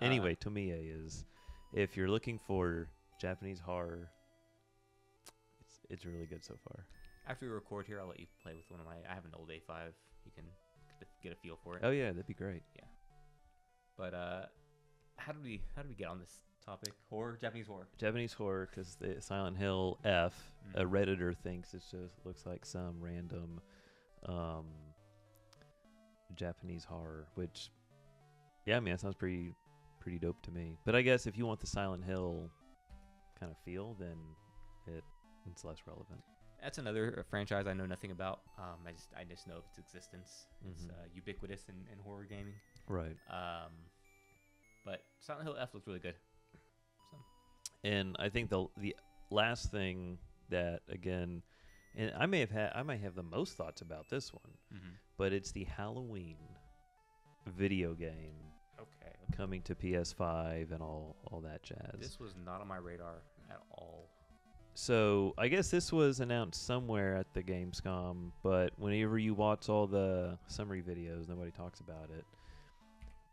S1: Anyway, Tomiya is, if you're looking for Japanese horror, it's really good so far.
S2: After we record here, I'll let you play with one of my. I have an old A5. You can get a feel for it.
S1: Oh yeah, that'd be great.
S2: But how do we get on this topic? Horror, Japanese horror.
S1: Japanese horror, because the Silent Hill F, a Redditor thinks it just looks like some random Japanese horror, which, yeah, I mean, that sounds pretty dope to me. But I guess if you want the Silent Hill kind of feel, then it's less relevant.
S2: That's another franchise I know nothing about. I just know of its existence. It's ubiquitous in horror gaming.
S1: Right.
S2: But Silent Hill F looks really good. So.
S1: And I think the last thing that, again, and I might have the most thoughts about this one, but it's the Halloween video game.
S2: Okay.
S1: Coming to PS5 and all that jazz.
S2: This was not on my radar at all.
S1: So I guess this was announced somewhere at the Gamescom, but whenever you watch all the summary videos, nobody talks about it.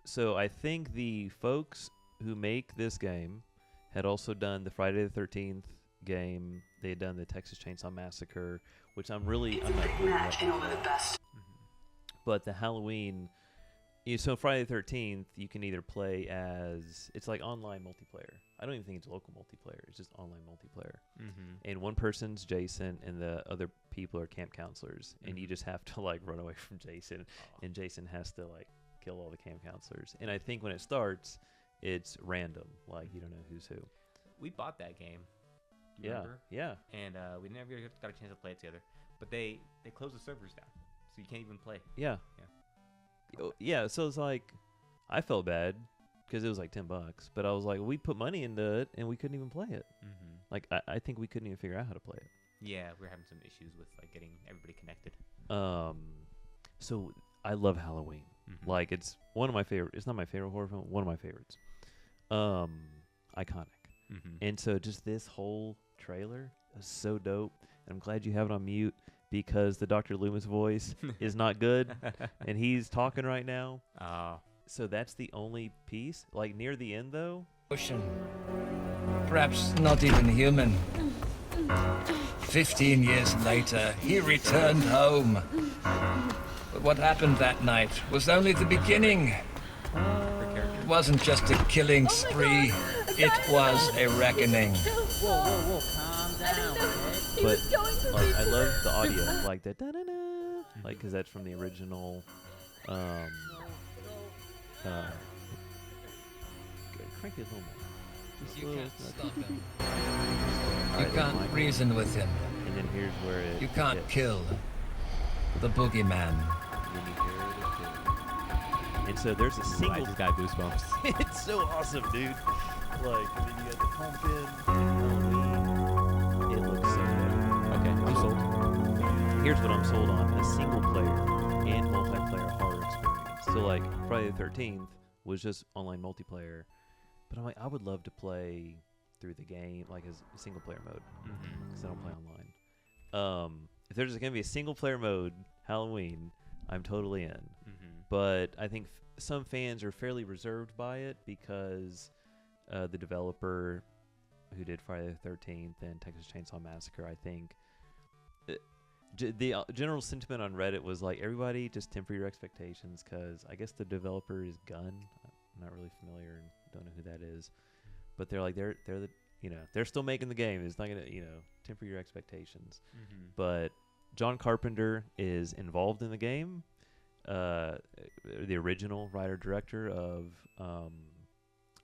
S1: So I think the folks who make this game had also done the Friday the 13th game. They had done the Texas Chainsaw Massacre, which I'm not really but the Halloween. So Friday the 13th, you can either play as, it's like online multiplayer. I don't even think it's local multiplayer. It's just online multiplayer. And one person's Jason, and the other people are camp counselors. And you just have to like run away from Jason, and Jason has to like kill all the camp counselors. And I think when it starts, it's random. Like you don't know who's who.
S2: We bought that game. Remember?
S1: Yeah.
S2: And we never got a chance to play it together. But they closed the servers down, so you can't even play.
S1: Yeah. Yeah, so it's like, I felt bad because it was like $10, but I was like, we put money into it and we couldn't even play it. Like, I think we couldn't even figure out how to play it.
S2: Yeah, we're having some issues with like getting everybody connected.
S1: So I love Halloween. Like, it's one of my favorite. It's not my favorite horror film. One of my favorites. Iconic. And so just this whole trailer is so dope. And I'm glad you have it on mute, because the Dr. Loomis voice is not good, and he's talking right now. So that's the only piece. Like, near the end, though.
S4: Ocean. Perhaps not even human. 15 years later, he returned home. But what happened that night was only the beginning. It wasn't just a killing spree. It was a reckoning.
S5: Whoa, calm down.
S1: But like, I love the audio, like that, like, because that's from the original. Crank it a little more. Just a
S4: You
S1: little,
S4: can't stop him.
S1: All
S4: You
S1: right,
S4: can't
S1: Mike.
S4: reason with him.
S1: And then here's where it.
S4: You can't
S1: hits.
S4: kill the boogeyman.
S1: And then you hear it again. And so there's a
S2: I
S1: single.
S2: just got goosebumps.
S1: It's so awesome, dude. Like, and then you got the pumpkin and Halloween. It looks so good.
S2: Okay, I'm sold.
S1: Here's what I'm sold on: a single player and multiplayer horror experience. So like Friday the 13th was just online multiplayer, but I'm like, I would love to play through the game like as a single player mode, because I don't play online. If there's gonna be a single player mode Halloween, I'm totally in. But I think some fans are fairly reserved by it, because the developer who did Friday the 13th and Texas Chainsaw Massacre, I think the general sentiment on Reddit was like, everybody just temper your expectations, because I guess the developer is Gun. I'm not really familiar and don't know who that is, but they're like, they're the, they're still making the game. It's not gonna, temper your expectations. But John Carpenter is involved in the game, the original writer-director of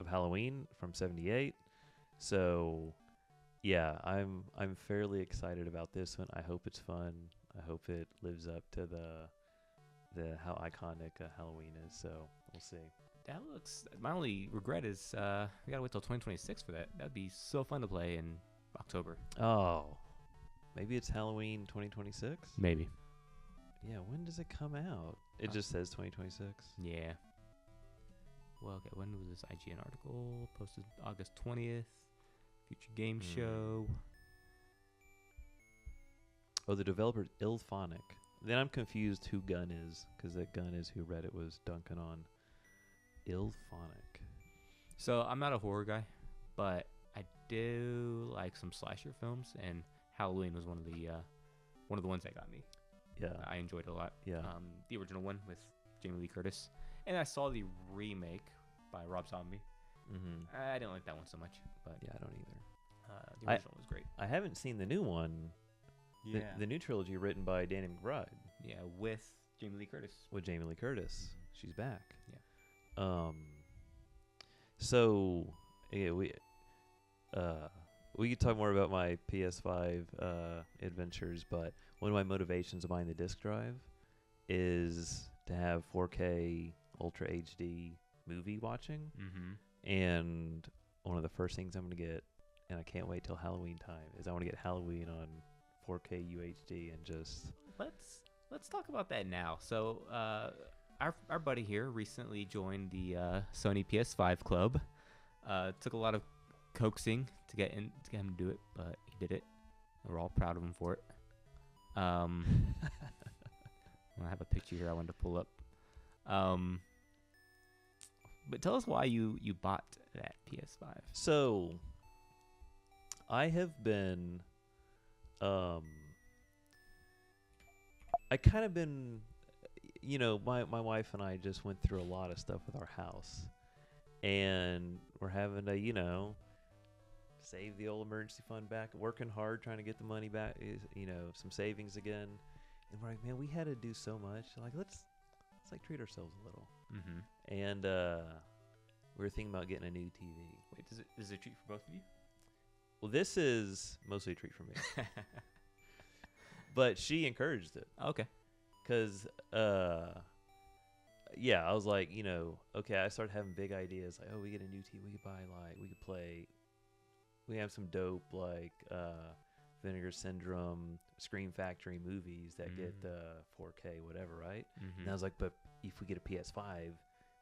S1: Halloween from '78. So yeah, I'm fairly excited about this one. I hope it's fun. I hope it lives up to the how iconic Halloween is. So we'll see.
S2: That looks. My only regret is we gotta wait till 2026 for that. That'd be so fun to play in October.
S1: Oh, maybe it's Halloween 2026.
S2: Maybe.
S1: Yeah, when does it come out? It just says 2026.
S2: Yeah. well, okay, when was this IGN article posted? August 20th. Future Game Show.
S1: Oh, the developer's Ilphonic. Then I'm confused who Gun is, because that Gun is who Reddit was dunking on. Ilphonic.
S2: So I'm not a horror guy, but I do like some slasher films, and Halloween was one of the ones that got me.
S1: Yeah.
S2: I enjoyed it a lot.
S1: Yeah.
S2: The original one with Jamie Lee Curtis, and I saw the remake by Rob Zombie.
S1: Mm-hmm.
S2: I didn't like that one so much, but
S1: Yeah, I don't either.
S2: the original was great.
S1: I haven't seen the new one. The new trilogy written by Danny McBride.
S2: Yeah, with Jamie Lee Curtis.
S1: With Jamie Lee Curtis. She's back.
S2: Yeah.
S1: So yeah, we could talk more about my PS5 adventures, but one of my motivations of buying the disc drive is to have 4K Ultra HD movie watching.
S2: Mm-hmm.
S1: And one of the first things I'm going to get, and I can't wait till Halloween time, is I want to get Halloween on 4K UHD and just...
S2: Let's talk about that now. So, our buddy here recently joined the Sony PS5 club. Took a lot of coaxing to get him to do it, but he did it. We're all proud of him for it. I have a picture here I wanted to pull up. But tell us why you bought that PS5.
S1: So, I have been... I kind of been, my wife and I just went through a lot of stuff with our house, and we're having to, save the old emergency fund back, working hard, trying to get the money back, some savings again. And we're like, man, we had to do so much. Like, let's treat ourselves a little.
S2: Mm-hmm.
S1: And we were thinking about getting a new TV.
S2: Wait, is it a treat for both of you?
S1: Well, this is mostly a treat for me. But she encouraged it.
S2: Okay.
S1: Because, I was like, okay, I started having big ideas. Like, we get a new TV. We could buy, we could play. We have some dope, Vinegar Syndrome, Scream Factory movies that get 4K, whatever, right?
S2: Mm-hmm.
S1: And I was like, but if we get a PS5,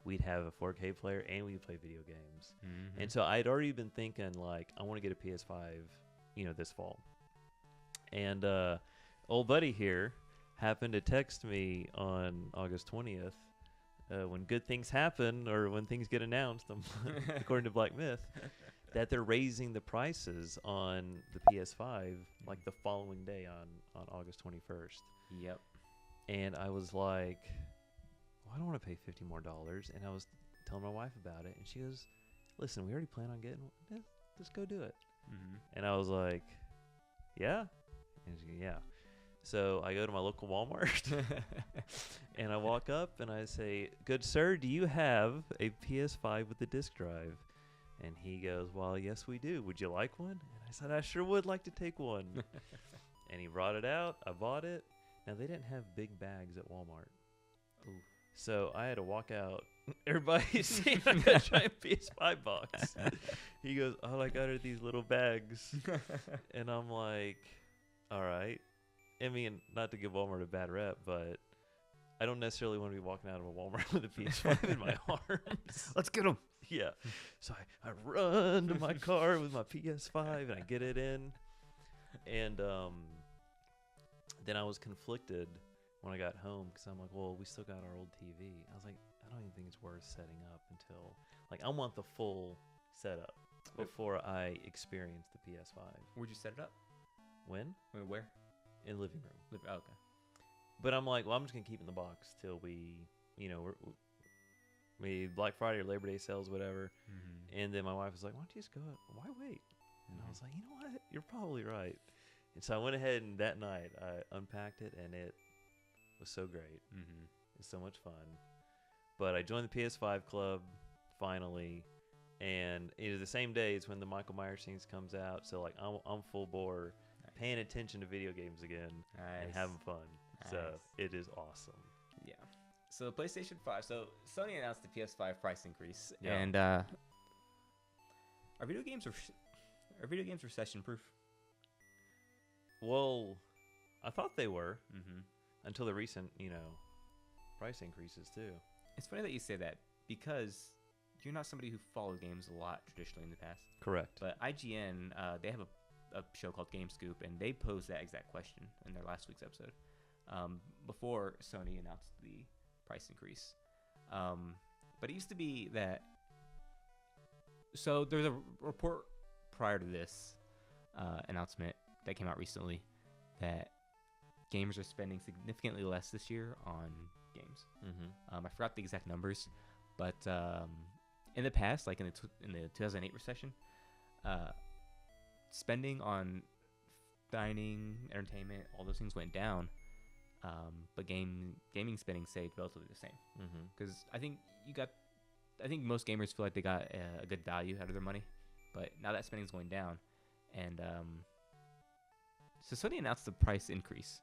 S1: we'd have a 4K player and we could play video games.
S2: Mm-hmm.
S1: And so I'd already been thinking, I want to get a PS5, this fall. And, old buddy here happened to text me on August 20th when good things happen or when things get announced, according to Black Myth, that they're raising the prices on the PS5 the following day on August 21st.
S2: Yep.
S1: And I was like, well, I don't want to pay $50 more. And I was telling my wife about it, and she goes, listen, we already plan on getting one. Just go do it.
S2: Mm-hmm.
S1: And I was like, yeah? And she goes, yeah. So I go to my local Walmart and I walk up and I say, good sir, do you have a PS5 with the disc drive? And he goes, well, yes, we do. Would you like one? And I said, I sure would like to take one. And he brought it out. I bought it. Now, they didn't have big bags at Walmart.
S2: Ooh.
S1: So I had to walk out. Everybody's seeing a giant PS5 box. He goes, all I got are these little bags. And I'm like, all right. I mean, not to give Walmart a bad rep, but I don't necessarily want to be walking out of a Walmart with a PS5 in my arms.
S2: Let's get them.
S1: Yeah. So I run to my car with my PS5 and I get it in. And then I was conflicted when I got home because I'm like, well, we still got our old TV. I was like, I don't even think it's worth setting up until, I want the full setup before I experience the PS5.
S2: Where'd you set it up?
S1: When?
S2: Where?
S1: In the living room.
S2: Oh, okay.
S1: But I'm like, well, I'm just going to keep it in the box till we Black Friday or Labor Day sales, whatever.
S2: Mm-hmm.
S1: And then my wife was like, why don't you just go? Why wait? And I was like, you know what? You're probably right. And so I went ahead and that night I unpacked it and it was so great.
S2: Mm-hmm.
S1: It's so much fun. But I joined the PS5 club finally. And it is the same day as when the Michael Myers things comes out. So I'm full bore. Nice. Paying attention to video games again and having fun.
S2: Nice.
S1: So it is awesome.
S2: Yeah. So the PlayStation 5. So Sony announced the PS5 price increase,
S1: Yeah.
S2: and are video games recession proof?
S1: Well, I thought they were
S2: Mm-hmm.
S1: until the recent, price increases too.
S2: It's funny that you say that because you're not somebody who followed games a lot traditionally in the past.
S1: Correct.
S2: But IGN, they have a show called GameScoop, and they posed that exact question in their last week's episode, before Sony announced the price increase. But it used to be that. So there's a report prior to this announcement that came out recently that gamers are spending significantly less this year on games.
S1: Mm-hmm.
S2: I forgot the exact numbers, but in the past, like in the 2008 recession, spending on dining, entertainment, all those things went down, but gaming spending stayed relatively the same. Because I think most gamers feel like they got a good value out of their money, but now that spending's going down, and so Sony announced the price increase.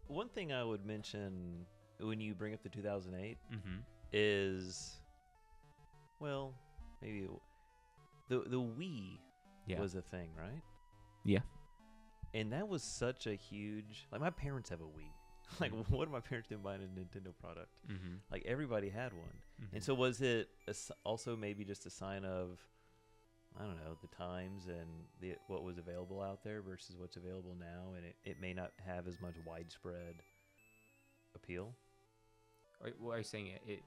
S1: One thing I would mention when you bring up the 2008
S2: Mm-hmm.
S1: is, well, maybe the Wii
S2: Yeah.
S1: was a thing, right?
S2: Yeah.
S1: And that was such a huge. Like, my parents have a Wii. Like, what are my parents doing buying a Nintendo product?
S2: Mm-hmm.
S1: Like, everybody had one.
S2: Mm-hmm.
S1: And so was it also maybe just a sign of, I don't know, the times and what was available out there versus what's available now, and it may not have as much widespread appeal?
S2: Are you saying it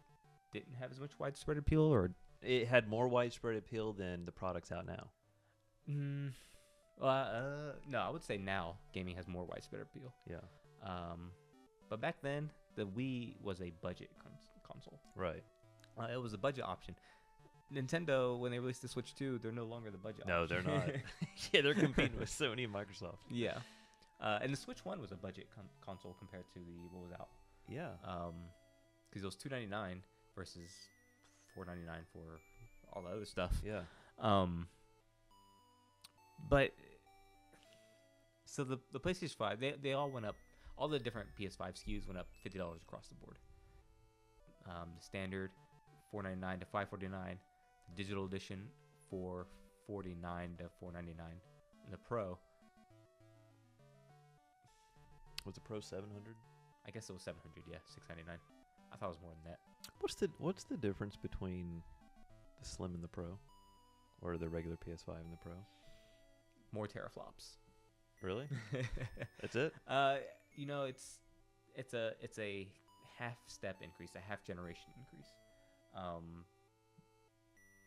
S2: didn't have as much widespread appeal, or?
S1: It had more widespread appeal than the products out now.
S2: No, I would say now gaming has more widespread appeal.
S1: Yeah.
S2: But back then, the Wii was a budget console.
S1: Right.
S2: It was a budget option. Nintendo, when they released the Switch 2, they're no longer the budget
S1: No,
S2: option.
S1: they're not. Yeah, they're competing with Sony and Microsoft.
S2: Yeah. And the Switch 1 was a budget console compared to what was out.
S1: Yeah.
S2: Because it was $299 versus $499 for all the other stuff.
S1: Yeah.
S2: But so the PlayStation 5, they all went up. All the different PS5 SKUs went up $50 across the board. The standard $499 to $549, the digital edition $449 to $499, and the Pro.
S1: Was the Pro 700?
S2: I guess it was $700. Yeah, $699. I thought it was more than that.
S1: What's the difference between the Slim and the Pro, or the regular PS5 and the Pro?
S2: More teraflops.
S1: Really? That's it?
S2: It's a half step increase, a half generation increase.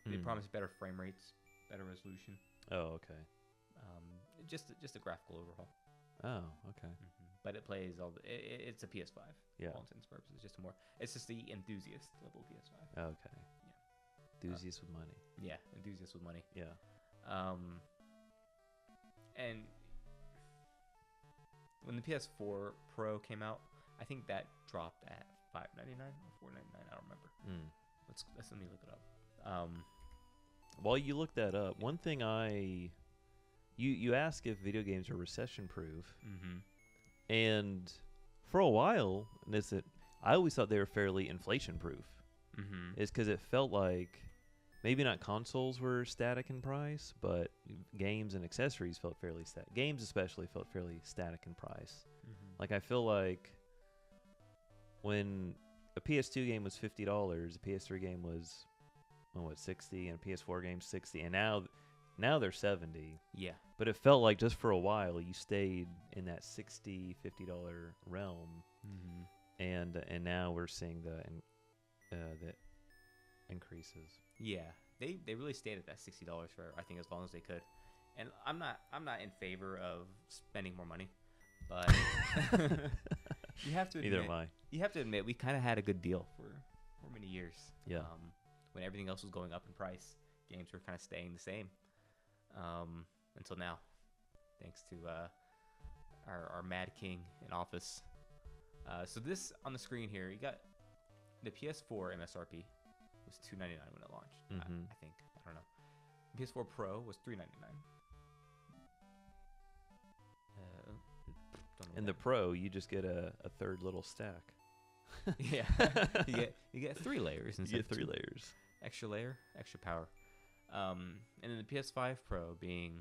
S2: They promise better frame rates, better resolution.
S1: Oh, okay.
S2: Just a graphical overhaul.
S1: Oh, okay.
S2: But it plays it's a PS5.
S1: Yeah.
S2: For all intents and purposes, it's just the enthusiast level PS5.
S1: Okay.
S2: Yeah.
S1: Enthusiasts with money.
S2: Yeah, enthusiast with money.
S1: Yeah.
S2: And when the PS4 Pro came out, I think that dropped at $599 or $499. I don't remember. Let me look it up.
S1: While you look that up, one thing you ask if video games are recession proof, and for a while, I always thought they were fairly inflation proof. Is because it felt like maybe not consoles were static in price, but games and accessories felt fairly static. Games especially felt fairly static in price. Like, I feel like when a PS2 game was $50, a PS3 game was $60, and a PS4 game $60, and now they're $70.
S2: Yeah.
S1: But it felt like just for a while you stayed in that $60, $50 realm, and now we're seeing the increases.
S2: Yeah, they really stayed at that $60 for, I think, as long as they could. And I'm not in favor of spending more money, but you have to admit,
S1: Neither am I.
S2: You have to admit we kind of had a good deal for many years.
S1: Yeah.
S2: When everything else was going up in price, games were kind of staying the same until now, thanks to our Mad King in office. So this on the screen here, you got the PS4 MSRP was $299 when it launched. I think, I don't know. The PS4 Pro was $399.
S1: In the Pro, you just get a third little stack.
S2: Yeah, you get 3 layers.
S1: You get 3 layers.
S2: Extra layer, extra power. And then the PS5 Pro being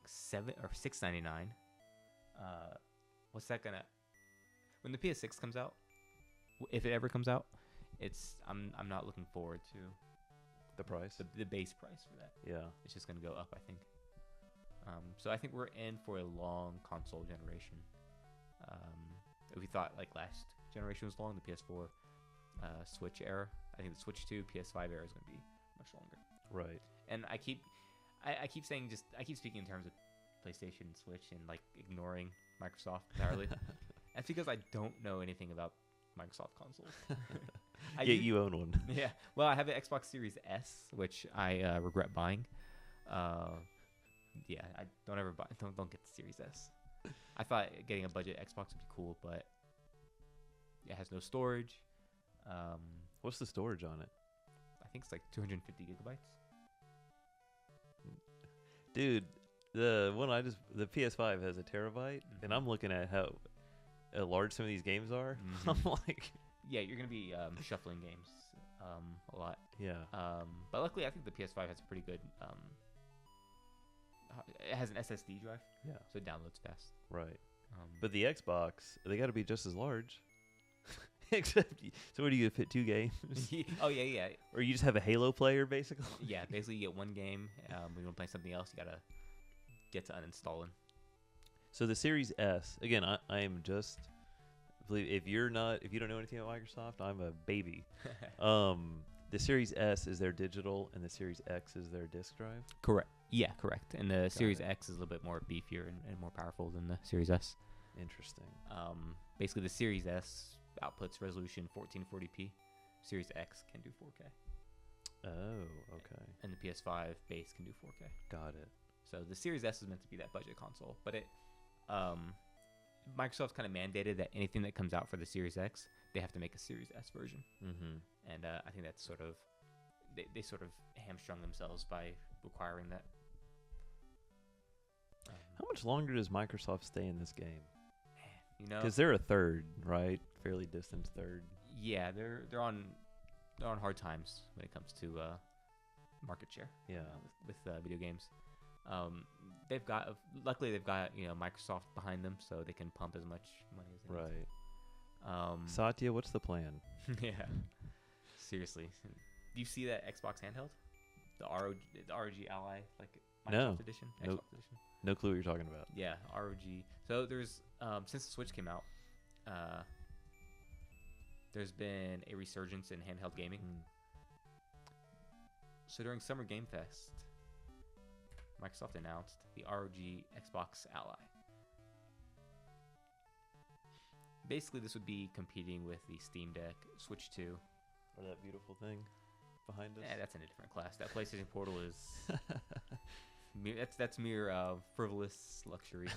S2: $699. What's that gonna? When the PS6 comes out, if it ever comes out, I'm not looking forward to
S1: The price.
S2: the base price for that.
S1: Yeah.
S2: It's just gonna go up, I think. So I think we're in for a long console generation. If we thought like last generation was long, the PS4, Switch era, I think the Switch 2, PS5 era is gonna be much longer.
S1: Right.
S2: And I keep saying I keep speaking in terms of PlayStation and Switch and like ignoring Microsoft entirely. That's because I don't know anything about Microsoft consoles.
S1: You own one.
S2: Yeah. Well, I have an Xbox Series S, which I regret buying. Yeah, I don't ever buy. Don't get the Series S. I thought getting a budget Xbox would be cool, but it has no storage.
S1: What's the storage on it?
S2: I think it's like 250 gigabytes.
S1: Dude, the PS5 has a terabyte, and I'm looking at how large some of these games are. I'm like,
S2: yeah, you're gonna be shuffling games a lot.
S1: yeah,
S2: but luckily, I think the PS5 has a pretty good. It has an SSD drive,
S1: yeah,
S2: so it downloads fast.
S1: right.
S2: Um,
S1: But the Xbox, they got to be just as large. Except, so what do you fit 2 games?
S2: oh yeah.
S1: Or you just have a Halo player, basically?
S2: Yeah, basically you get one game. When you want to play something else, you gotta get to uninstalling.
S1: So the Series S, again, I am just, if you don't know anything about Microsoft, I'm a baby. The Series S is their digital, and the Series X is their disk drive.
S2: Correct. Yeah, correct. And the Series
S1: it.
S2: X is a little bit more beefier and more powerful than the Series S.
S1: Interesting.
S2: Basically, the Series S outputs resolution 1440p. Series X can do 4K.
S1: Oh, okay.
S2: And the PS5 base can do 4K.
S1: Got it.
S2: So the Series S is meant to be that budget console, but Microsoft's kind of mandated that anything that comes out for the Series X, they have to make a Series S version.
S1: Mm-hmm.
S2: And I think that's sort of they sort of hamstrung themselves by requiring that.
S1: How much longer does Microsoft stay in this game?
S2: You know,
S1: Because they're a third, right? Fairly distant third.
S2: yeah, they're on hard times when it comes to market share.
S1: Yeah.
S2: With video games. Luckily they've got Microsoft behind them, so they can pump as much money as they need.
S1: Right. Satya, what's the plan?
S2: Yeah. Seriously, do you see that Xbox handheld, the ROG Ally, like Microsoft
S1: No.
S2: edition,
S1: Nope.
S2: Xbox edition?
S1: No clue what you're talking about.
S2: Yeah, ROG. So there's since the Switch came out, there's been a resurgence in handheld gaming. So during Summer Game Fest, Microsoft announced the ROG Xbox Ally. Basically, this would be competing with the Steam Deck, Switch 2.
S1: Or that beautiful thing behind us.
S2: That's in a different class. That PlayStation Portal is that's mere frivolous luxury.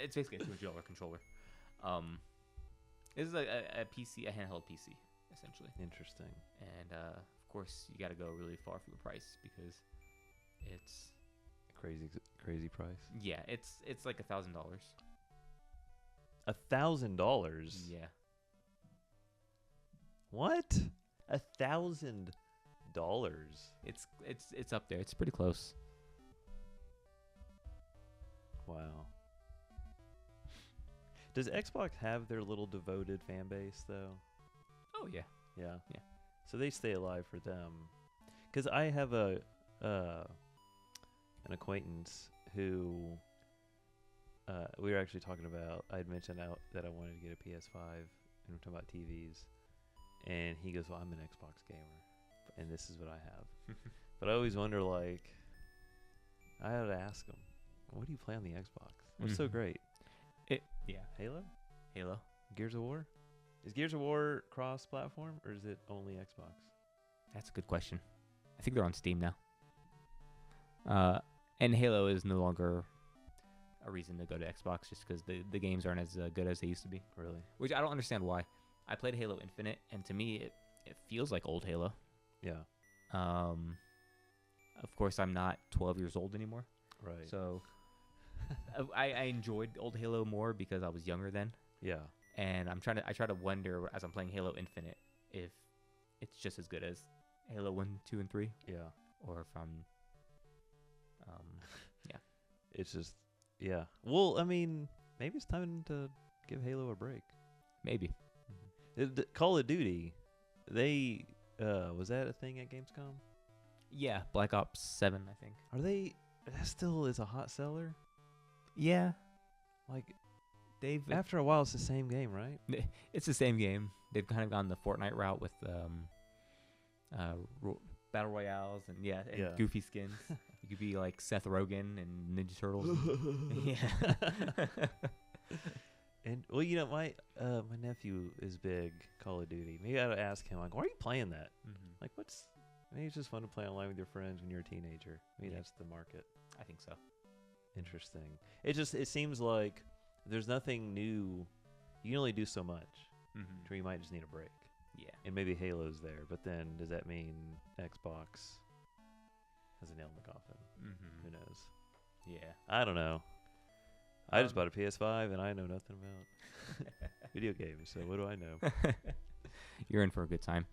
S2: It's basically a $200 controller. This is a PC, a handheld PC, essentially.
S1: Interesting.
S2: And of course, you got to go really far for the price because it's
S1: Crazy price.
S2: yeah, it's like $1,000.
S1: $1,000.
S2: Yeah,
S1: What? $1,000.
S2: it's up there. It's pretty close.
S1: Wow. Does Xbox have their little devoted fan base though?
S2: Oh yeah.
S1: Yeah.
S2: Yeah.
S1: So they stay alive for them. Because I have an acquaintance who we were actually talking about. I'd mentioned out that I wanted to get a PS5, and we're talking about TVs. And he goes, "Well, I'm an Xbox gamer, and this is what I have." But I always wonder, like, I had to ask him, "What do you play on the Xbox? What's so great?
S2: Yeah.
S1: Halo, Gears of War? Is Gears of War cross-platform, or is it only Xbox?"
S2: That's a good question. I think they're on Steam now. And Halo is no longer a reason to go to Xbox just because the games aren't as good as they used to be.
S1: Really?
S2: Which I don't understand why. I played Halo Infinite, and to me, it feels like old Halo.
S1: Yeah.
S2: Of course, I'm not 12 years old anymore.
S1: Right.
S2: So I enjoyed old Halo more because I was younger then.
S1: Yeah.
S2: And I try to wonder as I'm playing Halo Infinite if it's just as good as Halo 1, 2, and 3,
S1: Yeah.
S2: or if I'm
S1: It's just, yeah. Well, I mean, maybe it's time to give Halo a break.
S2: maybe.
S1: Call of Duty, they was that a thing at Gamescom?
S2: Yeah, Black Ops 7, I think.
S1: Are they? That still is a hot seller.
S2: Yeah,
S1: Like
S2: they've
S1: after a while, it's the same game, right?
S2: it's the same game. They've kind of gone the Fortnite route with battle royales and
S1: Yeah.
S2: goofy skins. You could be like Seth Rogen and Ninja Turtles. Yeah.
S1: And well, my nephew is big Call of Duty. Maybe I ought to ask him, like, why are you playing that? Like, maybe it's just fun to play online with your friends when you're a teenager. Maybe that's the market.
S2: I think so.
S1: Interesting. It seems like there's nothing new. You can only do so much. So you might just need a break.
S2: Yeah.
S1: And maybe Halo's there, but then does that mean Xbox has a nail in the coffin? Who knows?
S2: Yeah.
S1: I don't know. I just bought a PS5 and I know nothing about video games, so what do I know?
S2: You're in for a good time.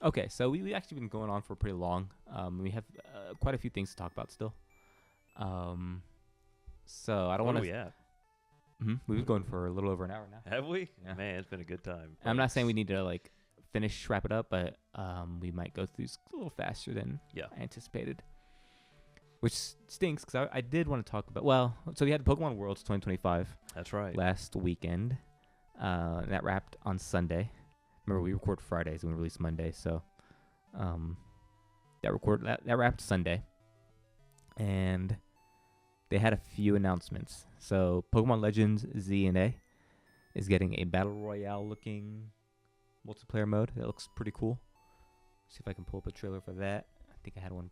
S2: Okay, so we've actually been going on for pretty long. We have quite a few things to talk about still. So I don't
S1: What
S2: want
S1: are
S2: to.
S1: we at?
S2: We've been going for a little over an hour now.
S1: Have we?
S2: Yeah.
S1: Man, it's been a good time.
S2: I'm not saying we need to like wrap it up, but we might go through a little faster than I anticipated. Which stinks because I did want to talk about. Well, so we had Pokémon Worlds 2025.
S1: That's right.
S2: Last weekend. That wrapped on Sunday. Remember, we record Fridays and we release Monday, so that wrapped Sunday. And they had a few announcements. So Pokemon Legends Z and A is getting a Battle Royale looking multiplayer mode. That looks pretty cool. See if I can pull up a trailer for that. I think I had one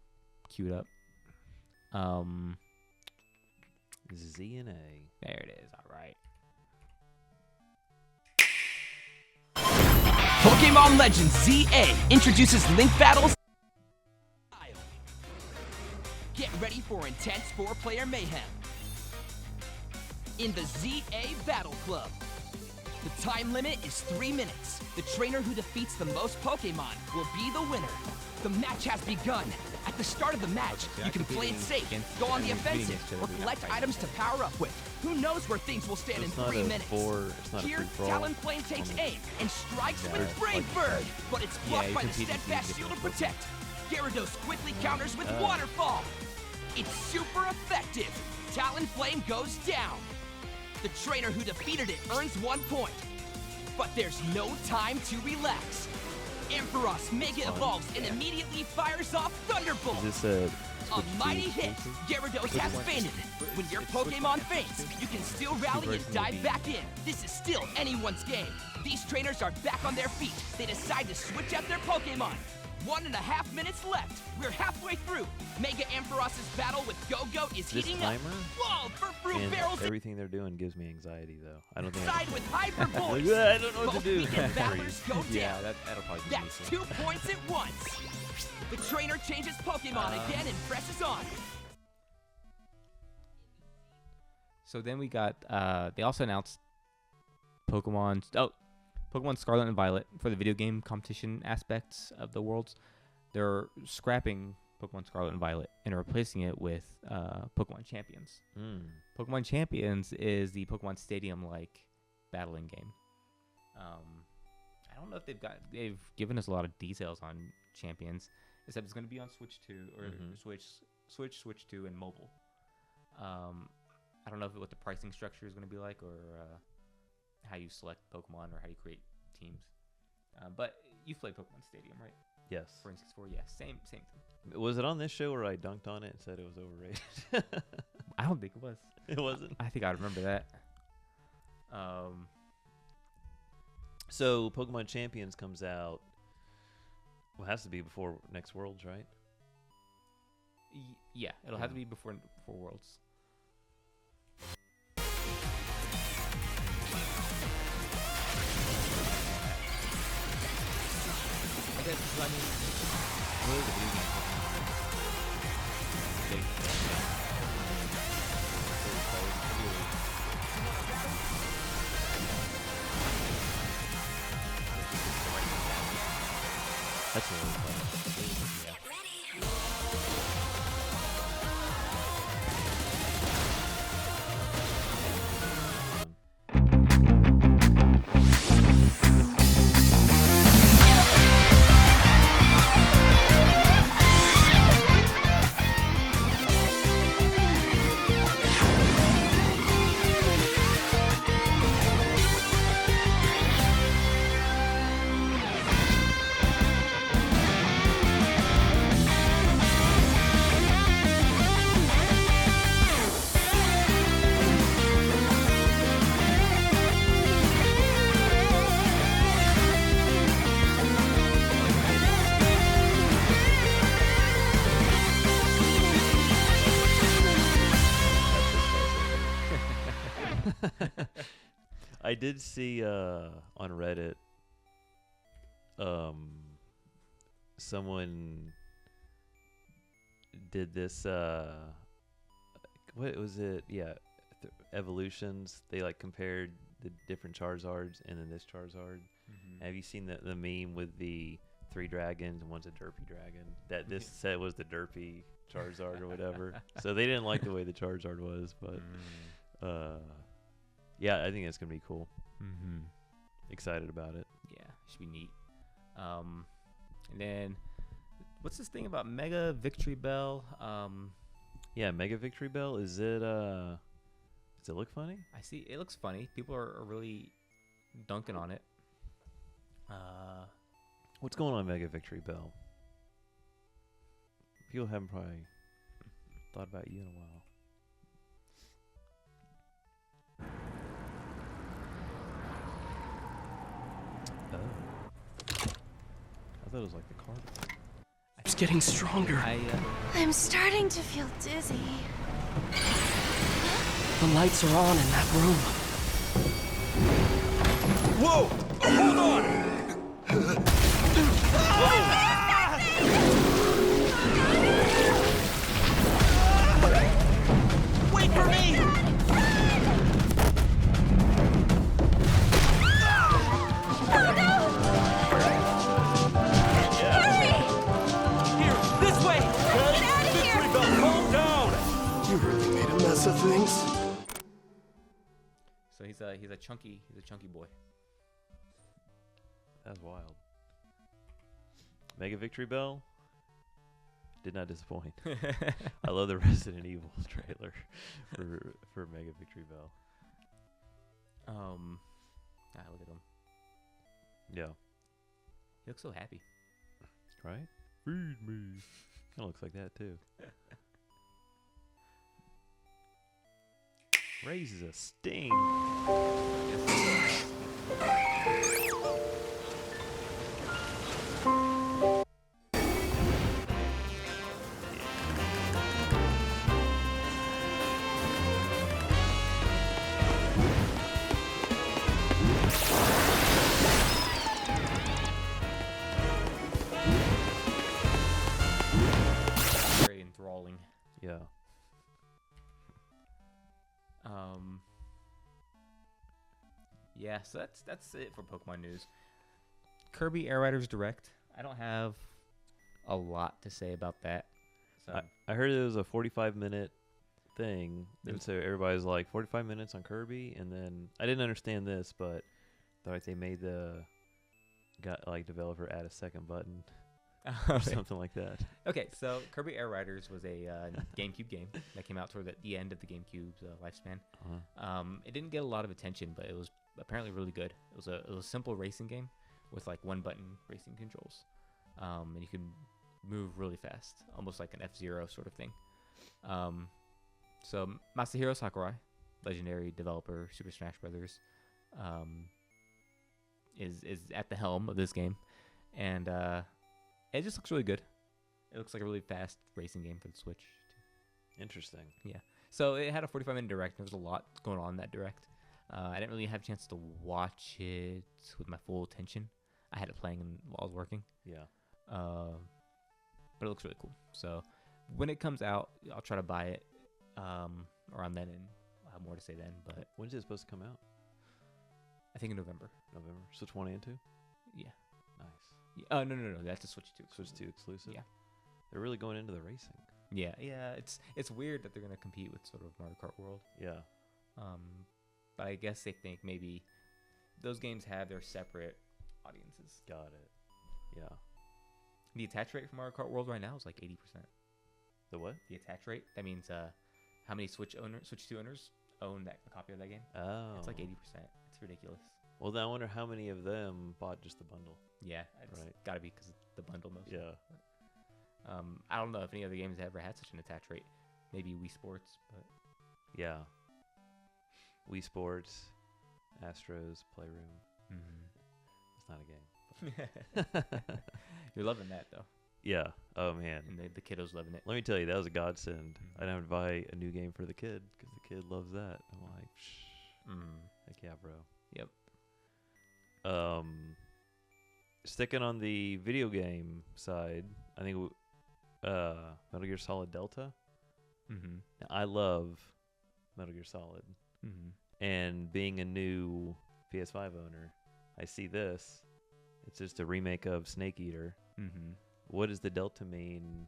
S2: queued up.
S1: Z and A.
S2: There it is. All right.
S6: Pokémon Legends ZA introduces Link battles. Get ready for intense 4-player mayhem in the ZA Battle Club. The time limit is 3 minutes. The trainer who defeats the most Pokemon will be the winner. The match has begun. At the start of the match, you can play it safe, go on the offensive, or collect items to power up with. Who knows where things will stand in 3 minutes? Here, Talonflame takes aim and strikes with Brave Bird, but it's blocked by the Steadfast Shield of Protect. Gyarados quickly counters with Waterfall. It's super effective. Talonflame goes down. The trainer who defeated it earns 1 point. But there's no time to relax. Ampharos Mega evolves and immediately fires off Thunderbolt.
S1: Is this
S6: a mighty hit. Gyarados has fainted. When your Pokemon faints, you can still rally and dive back in. This is still anyone's game. These trainers are back on their feet. They decide to switch out their Pokemon. 1.5 minutes left. We're halfway through. Mega Ampharos's battle with Go-Goat is heating up. Whoa, fruit barrels.
S1: Everything they're doing gives me anxiety, though. I don't think.
S6: Side with Hyper Voice.
S1: I don't know what
S6: Both
S1: to do.
S6: weekend battlers go down.
S2: Yeah, that'll probably be
S6: That's 2 points at once. The trainer changes Pokemon again and presses on.
S2: So then we got, they also announced Pokemon Scarlet and Violet for the video game competition aspects of the Worlds. They're scrapping Pokemon Scarlet and Violet and replacing it with Pokemon Champions. Pokemon Champions is the Pokemon Stadium-like battling game. I don't know if they've given us a lot of details on Champions, except it's going to be on Switch 2 or Switch 2 and mobile. I don't know what the pricing structure is going to be like, or how you select Pokemon, or how you create teams. But you've played Pokemon Stadium, right?
S1: Yes.
S2: For N64, yeah, same thing.
S1: Was it on this show where I dunked on it and said it was overrated?
S2: I don't think it was.
S1: It wasn't?
S2: I think I remember that.
S1: So Pokemon Champions comes out. Well, it has to be before next Worlds, right?
S2: Yeah, it'll have to be before Worlds. I guess, I mean, really the video game
S1: That's really fun. did see on Reddit someone did this what was it? Yeah, evolutions. They like compared the different Charizards and then this Charizard. Have you seen the meme with the 3 dragons and one's a derpy dragon? That this set was the derpy Charizard or whatever. So they didn't like the way the Charizard was, but yeah, I think it's gonna be cool. Excited about it.
S2: Yeah, should be neat. And then what's this thing about Mega Victory Bell?
S1: Yeah, Mega Victory Bell. Is it does it look funny?
S2: I see it looks funny. People are really dunking on it.
S1: What's going on Mega Victory Bell? People haven't probably thought about you in a while. Oh. I thought it was like the card.
S7: It's getting stronger.
S8: I'm starting to feel dizzy.
S7: The lights are on in that room.
S3: Whoa! Hold on!
S7: Wait for me! Here, this way!
S3: Victory Bell, calm down!
S7: You really made a mess of things.
S2: So he's a chunky boy.
S1: That's wild. Mega Victory Bell did not disappoint. I love the Resident Evil trailer for Mega Victory Bell.
S2: Look at him.
S1: Yeah.
S2: He looks so happy.
S1: Right? Feed me. Kind of looks like that too. Raises a sting.
S2: Very enthralling.
S1: Yeah.
S2: Yeah, so that's it for Pokemon news. Kirby Air Riders Direct. I don't have a lot to say about that. So
S1: I heard it was a 45-minute thing, and so everybody's like 45 minutes on Kirby, and then I didn't understand this, but like they made the developer add a second button or something like that.
S2: Okay, so Kirby Air Riders was a GameCube game that came out toward the end of the GameCube's lifespan. It didn't get a lot of attention, but it was apparently really good. It was a simple racing game with like one button racing controls, and you can move really fast, almost like an F-Zero sort of thing. So Masahiro Sakurai, legendary developer, Super Smash Brothers, is at the helm of this game, and it just looks really good. It looks like a really fast racing game for the Switch.
S1: Interesting.
S2: Yeah. So it had a 45-minute direct. There was a lot going on in that direct. I didn't really have a chance to watch it with my full attention. I had it playing while I was working.
S1: Yeah.
S2: But it looks really cool. So when it comes out, I'll try to buy it around then, and I'll have more to say then. But
S1: When's it supposed to come out?
S2: I think in November.
S1: November. So 20 and 2?
S2: Yeah.
S1: Nice.
S2: No. That's a Switch 2.
S1: Switch 2 exclusive?
S2: Yeah.
S1: They're really going into the racing.
S2: Yeah. It's weird that they're gonna compete with sort of Mario Kart World.
S1: Yeah.
S2: But I guess they think maybe those games have their separate audiences.
S1: Got it. Yeah.
S2: The attach rate for Mario Kart World right now is like 80%.
S1: The what?
S2: The attach rate. That means how many Switch 2 owners own a copy of that game?
S1: Oh.
S2: It's like 80%. It's ridiculous.
S1: Well, then I wonder how many of them bought just the bundle.
S2: Yeah, it's
S1: Right.
S2: gotta be because of the bundle mostly.
S1: Yeah.
S2: I don't know if any other games have ever had such an attach rate. Maybe Wii Sports, but
S1: Yeah. Wii Sports, Astros, Playroom. It's not a game.
S2: You're loving that though,
S1: Yeah. Oh, man.
S2: and the kiddos loving it.
S1: Let me tell you, that was a godsend. I didn't have to buy a new game for the kid because the kid loves that. I'm like, heck yeah, bro.
S2: Yep.
S1: Sticking on the video game side, I think Metal Gear Solid Delta.
S2: Mm-hmm.
S1: Now, I love Metal Gear Solid,
S2: Mm-hmm.
S1: and being a new PS5 owner, I see this. It's just a remake of Snake Eater.
S2: Mm-hmm.
S1: What does the Delta mean?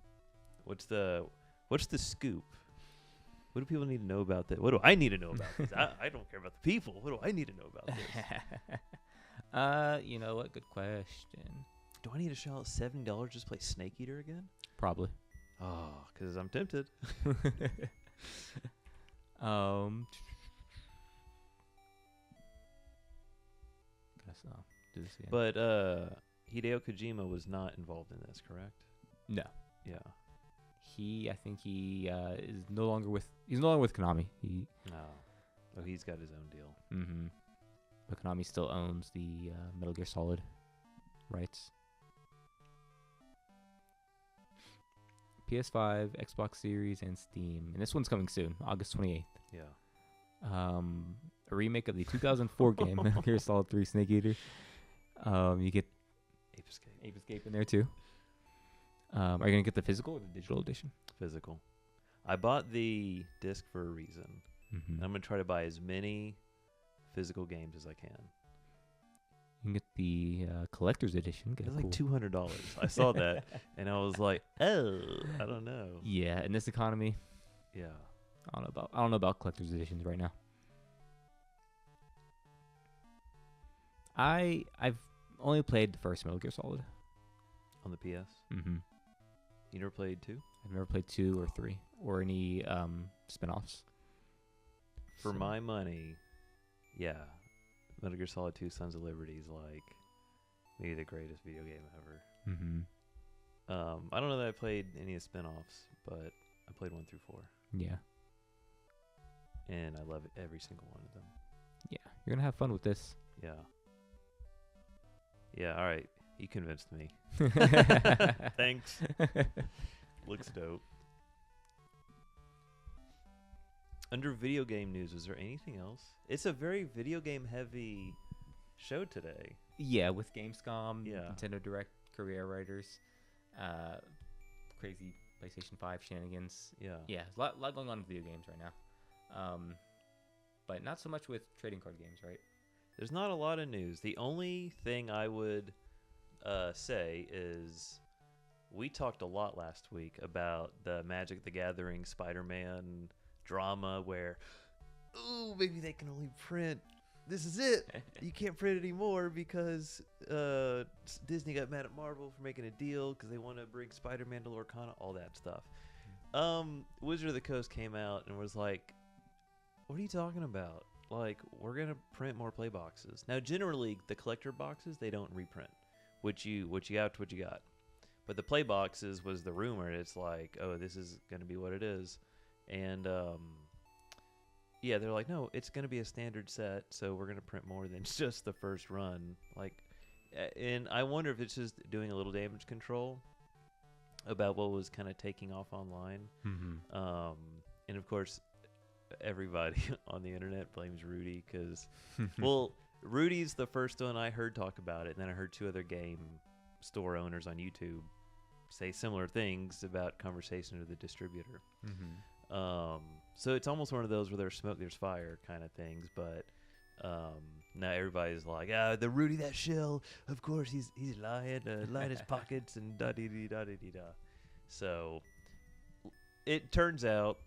S1: What's the scoop? What do people need to know about this? What do I need to know about this? I don't care about the people. What do I need to know about this?
S2: You know what? Good question.
S1: Do I need to shell out $70 just to play Snake Eater again?
S2: Probably.
S1: Oh, because I'm tempted.
S2: Guess so. Do this again.
S1: But Hideo Kojima was not involved in this, correct?
S2: No.
S1: Yeah.
S2: I think he is no longer with. He's no longer with Konami.
S1: Oh, he's got his own deal.
S2: Mm-hmm. But Konami still owns the Metal Gear Solid rights. PS5, Xbox Series, and Steam. And this one's coming soon, August 28th.
S1: Yeah.
S2: A remake of the 2004 game, Metal Gear Solid 3 Snake Eater. You get Ape Escape in there too. Are you going to get the physical or the digital edition?
S1: Physical. I bought the disc for a reason.
S2: Mm-hmm.
S1: And I'm going to try to buy as many physical games as I can.
S2: You can get the collector's edition. Get
S1: It's
S2: a
S1: like
S2: cool-
S1: $200. I saw that, and I was like, oh, I don't know.
S2: Yeah, in this economy,
S1: Yeah.
S2: I don't know about collector's editions right now. I've only played the first Metal Gear Solid.
S1: On the PS?
S2: Mm-hmm.
S1: You never played 2?
S2: I've never played 2 or 3 or any spin-offs.
S1: For my money, yeah. Metal Gear Solid 2 Sons of Liberty is like maybe the greatest video game ever.
S2: Mm-hmm.
S1: I don't know that I played any of the spin-offs, but I played 1 through 4.
S2: Yeah.
S1: And I love every single one of them.
S2: Yeah. You're going to have fun with this.
S1: Yeah. Yeah, all right. You convinced me. Thanks. Looks dope. Under video game news, is there anything else? It's a very video game heavy show today.
S2: Yeah, with Gamescom,
S1: Yeah.
S2: Nintendo Direct, Kirby Air Riders, crazy PlayStation 5 shenanigans.
S1: Yeah.
S2: Yeah, a lot going on with video games right now. But not so much with trading card games, right?
S1: There's not a lot of news. The only thing I would say is we talked a lot last week about the Magic the Gathering Spider-Man drama where, ooh, maybe they can only print. This is it. You can't print anymore because Disney got mad at Marvel for making a deal because they want to bring Spider-Man to Lorcana, all that stuff. Wizard of the Coast came out and was like, what are you talking about? Like, we're going to print more play boxes. Now, generally, the collector boxes, they don't reprint. What you got to what you got. But the play boxes was the rumor. It's like, oh, this is going to be what it is. And, yeah, they're like, no, it's going to be a standard set, so we're going to print more than just the first run. Like, and I wonder if it's just doing a little damage control about what was kind of taking off online.
S2: Mm-hmm.
S1: And, of course, everybody on the internet blames Rudy because, well, Rudy's the first one I heard talk about it, and then I heard 2 other game store owners on YouTube say similar things about conversation with the distributor.
S2: Mm-hmm.
S1: So it's almost one of those where there's smoke, there's fire kind of things, but now everybody's like, the Rudy that shill, of course he's lying, lying his pockets and da-dee-dee-da-dee-dee-da. So it turns out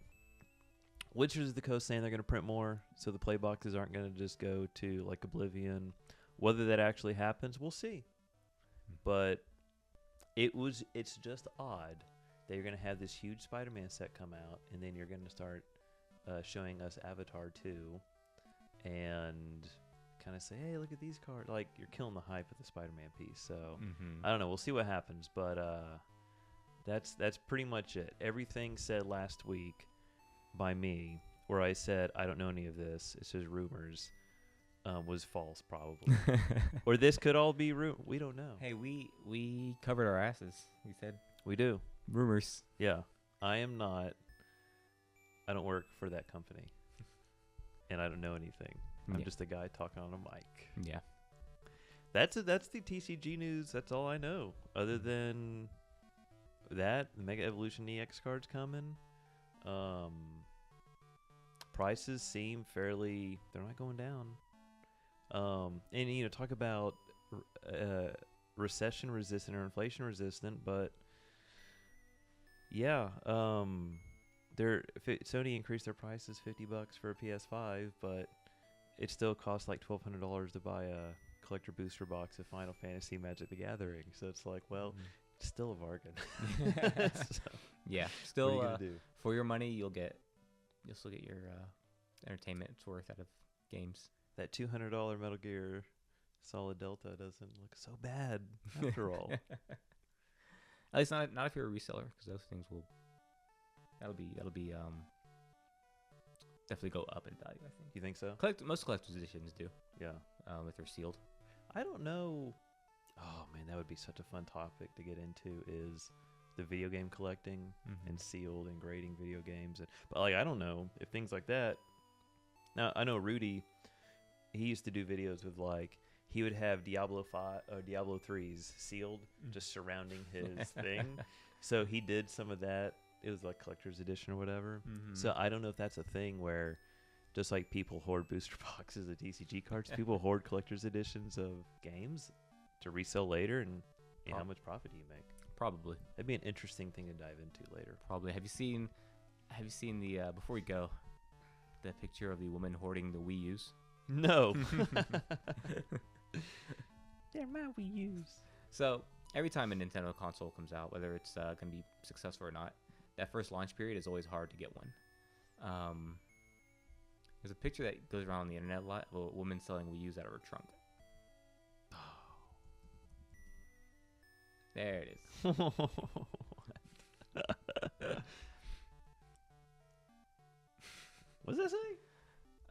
S1: Wizards of the Coast saying they're going to print more, so the play boxes aren't going to just go to like Oblivion. Whether that actually happens, we'll see. But it's just odd that you're going to have this huge Spider-Man set come out, and then you're going to start showing us Avatar 2 and kind of say, hey, look at these cards. Like, you're killing the hype of the Spider-Man piece. So, I don't know. We'll see what happens. But that's pretty much it. Everything said last week by me, where I said, I don't know any of this, it's just rumors, was false, probably. Or this could all be we don't know.
S2: Hey, we covered our asses. We said
S1: We do.
S2: rumors.
S1: Yeah. I don't work for that company. And I don't know anything. I'm
S2: Yeah.
S1: just a guy talking on a mic.
S2: Yeah.
S1: That's the TCG news. That's all I know. Other than that, the Mega Evolution EX card's coming. Prices seem fairly. They're not going down. And talk about recession resistant or inflation resistant, but yeah, Sony increased their prices $50 for a PS5, but it still costs like $1,200 to buy a collector booster box of Final Fantasy Magic the Gathering. So it's like, well, it's still a bargain. So,
S2: Yeah.
S1: what are
S2: Still,
S1: you gonna do?
S2: for your money, you'll still get your entertainment worth out of games.
S1: That $200 Metal Gear Solid Delta doesn't look so bad after all.
S2: At least not if you're a reseller, because those things that'll be definitely go up in value. I think.
S1: You think so?
S2: Most collector's editions do.
S1: Yeah.
S2: If they're sealed.
S1: I don't know. Oh man, that would be such a fun topic to get into. Is the video game collecting and sealed and grading video games, but like I don't know if things like that. Now I know Rudy. He used to do videos with like he would have Diablo 5 or Diablo 3s sealed just surrounding his thing. So he did some of that. It was like collector's edition or whatever. So I don't know if that's a thing where just like people hoard booster boxes of TCG cards, people hoard collector's editions of games to resell later, and how much profit do you make?
S2: Probably.
S1: That'd be an interesting thing to dive into later.
S2: Probably. Have you seen the before we go, the picture of the woman hoarding the Wii U's?
S1: No. They're my Wii U's.
S2: So every time a Nintendo console comes out, whether it's going to be successful or not, that first launch period is always hard to get one. There's a picture that goes around on the internet a lot of a woman selling Wii U's out of her trunk. There it is.
S1: What's that say?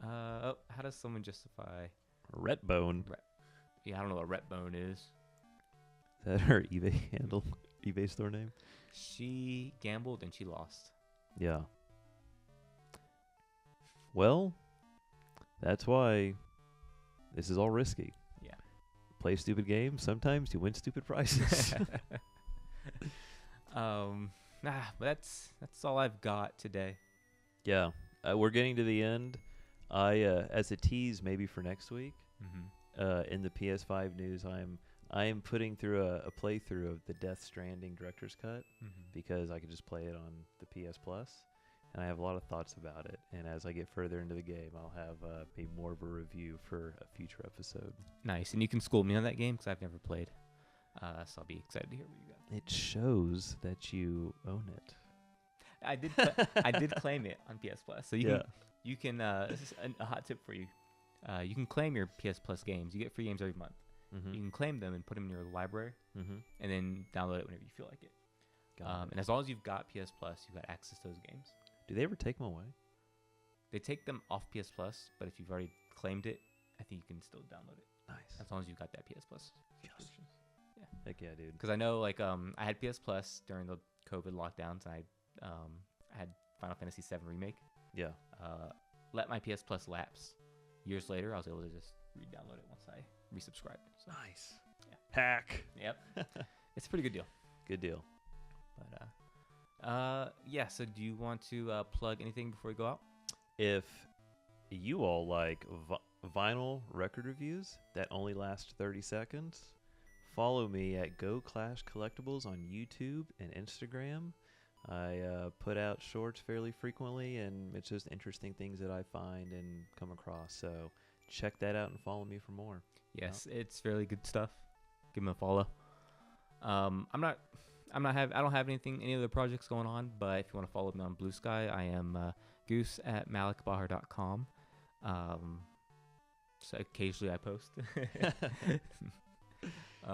S2: How does someone justify
S1: Ret Bone.
S2: Yeah, I don't know what Ret Bone is.
S1: Is that her eBay handle? eBay store name?
S2: She gambled and she lost.
S1: Yeah. Well, that's why this is all risky.
S2: Yeah.
S1: Play stupid games. Sometimes you win stupid prizes.
S2: But that's all I've got today.
S1: Yeah. We're getting to the end. As a tease, maybe for next week, in the PS5 news, I am putting through a playthrough of the Death Stranding Director's Cut because I could just play it on the PS Plus, and I have a lot of thoughts about it. And as I get further into the game, I'll have maybe more of a review for a future episode.
S2: Nice, and you can school me on that game because I've never played, so I'll be excited to hear what you got.
S1: It shows that you own it.
S2: I did claim it on PS Plus, so you can. This is a hot tip for you. You can claim your PS Plus games. You get free games every month. You can claim them and put them in your library, and then download it whenever you feel like it. And as long as you've got PS Plus, you've got access to those games.
S1: Do they ever take them away?
S2: They take them off PS Plus, but if you've already claimed it, I think you can still download it.
S1: Nice.
S2: As long as you've got that PS Plus subscription. Yeah.
S1: Heck yeah, dude.
S2: Because I know, like, I had PS Plus during the COVID lockdowns, and I had Final Fantasy VII Remake.
S1: Yeah.
S2: Let my PS Plus lapse. Years later, I was able to just re-download it once I resubscribed. So,
S1: nice. Yeah. Hack.
S2: Yep. It's a pretty good deal.
S1: Good deal.
S2: But yeah. So, do you want to plug anything before we go out?
S1: If you all like vinyl record reviews that only last 30 seconds, follow me at Go Clash Collectibles on YouTube and Instagram. I put out shorts fairly frequently, and it's just interesting things that I find and come across. So check that out and follow me for more.
S2: Yes, it's fairly good stuff. Give them a follow. I don't have any other projects going on, but if you want to follow me on Blue Sky, I am Goose at malikbahar.com. So occasionally I post.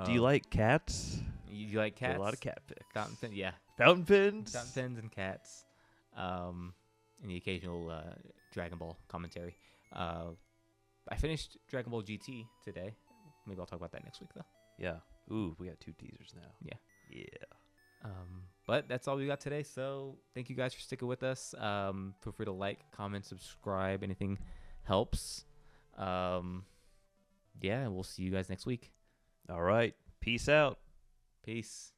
S1: Do you like cats?
S2: You like cats?
S1: Get a lot of cat pics.
S2: Fountain pens, yeah.
S1: Fountain pens?
S2: Fountain pens and cats. And the occasional Dragon Ball commentary. I finished Dragon Ball GT today. Maybe I'll talk about that next week, though.
S1: Yeah. Ooh, we got 2 teasers now.
S2: Yeah.
S1: Yeah.
S2: But that's all we got today. So thank you guys for sticking with us. Feel free to like, comment, subscribe. Anything helps. Yeah, we'll see you guys next week.
S1: All right. Peace out.
S2: Peace.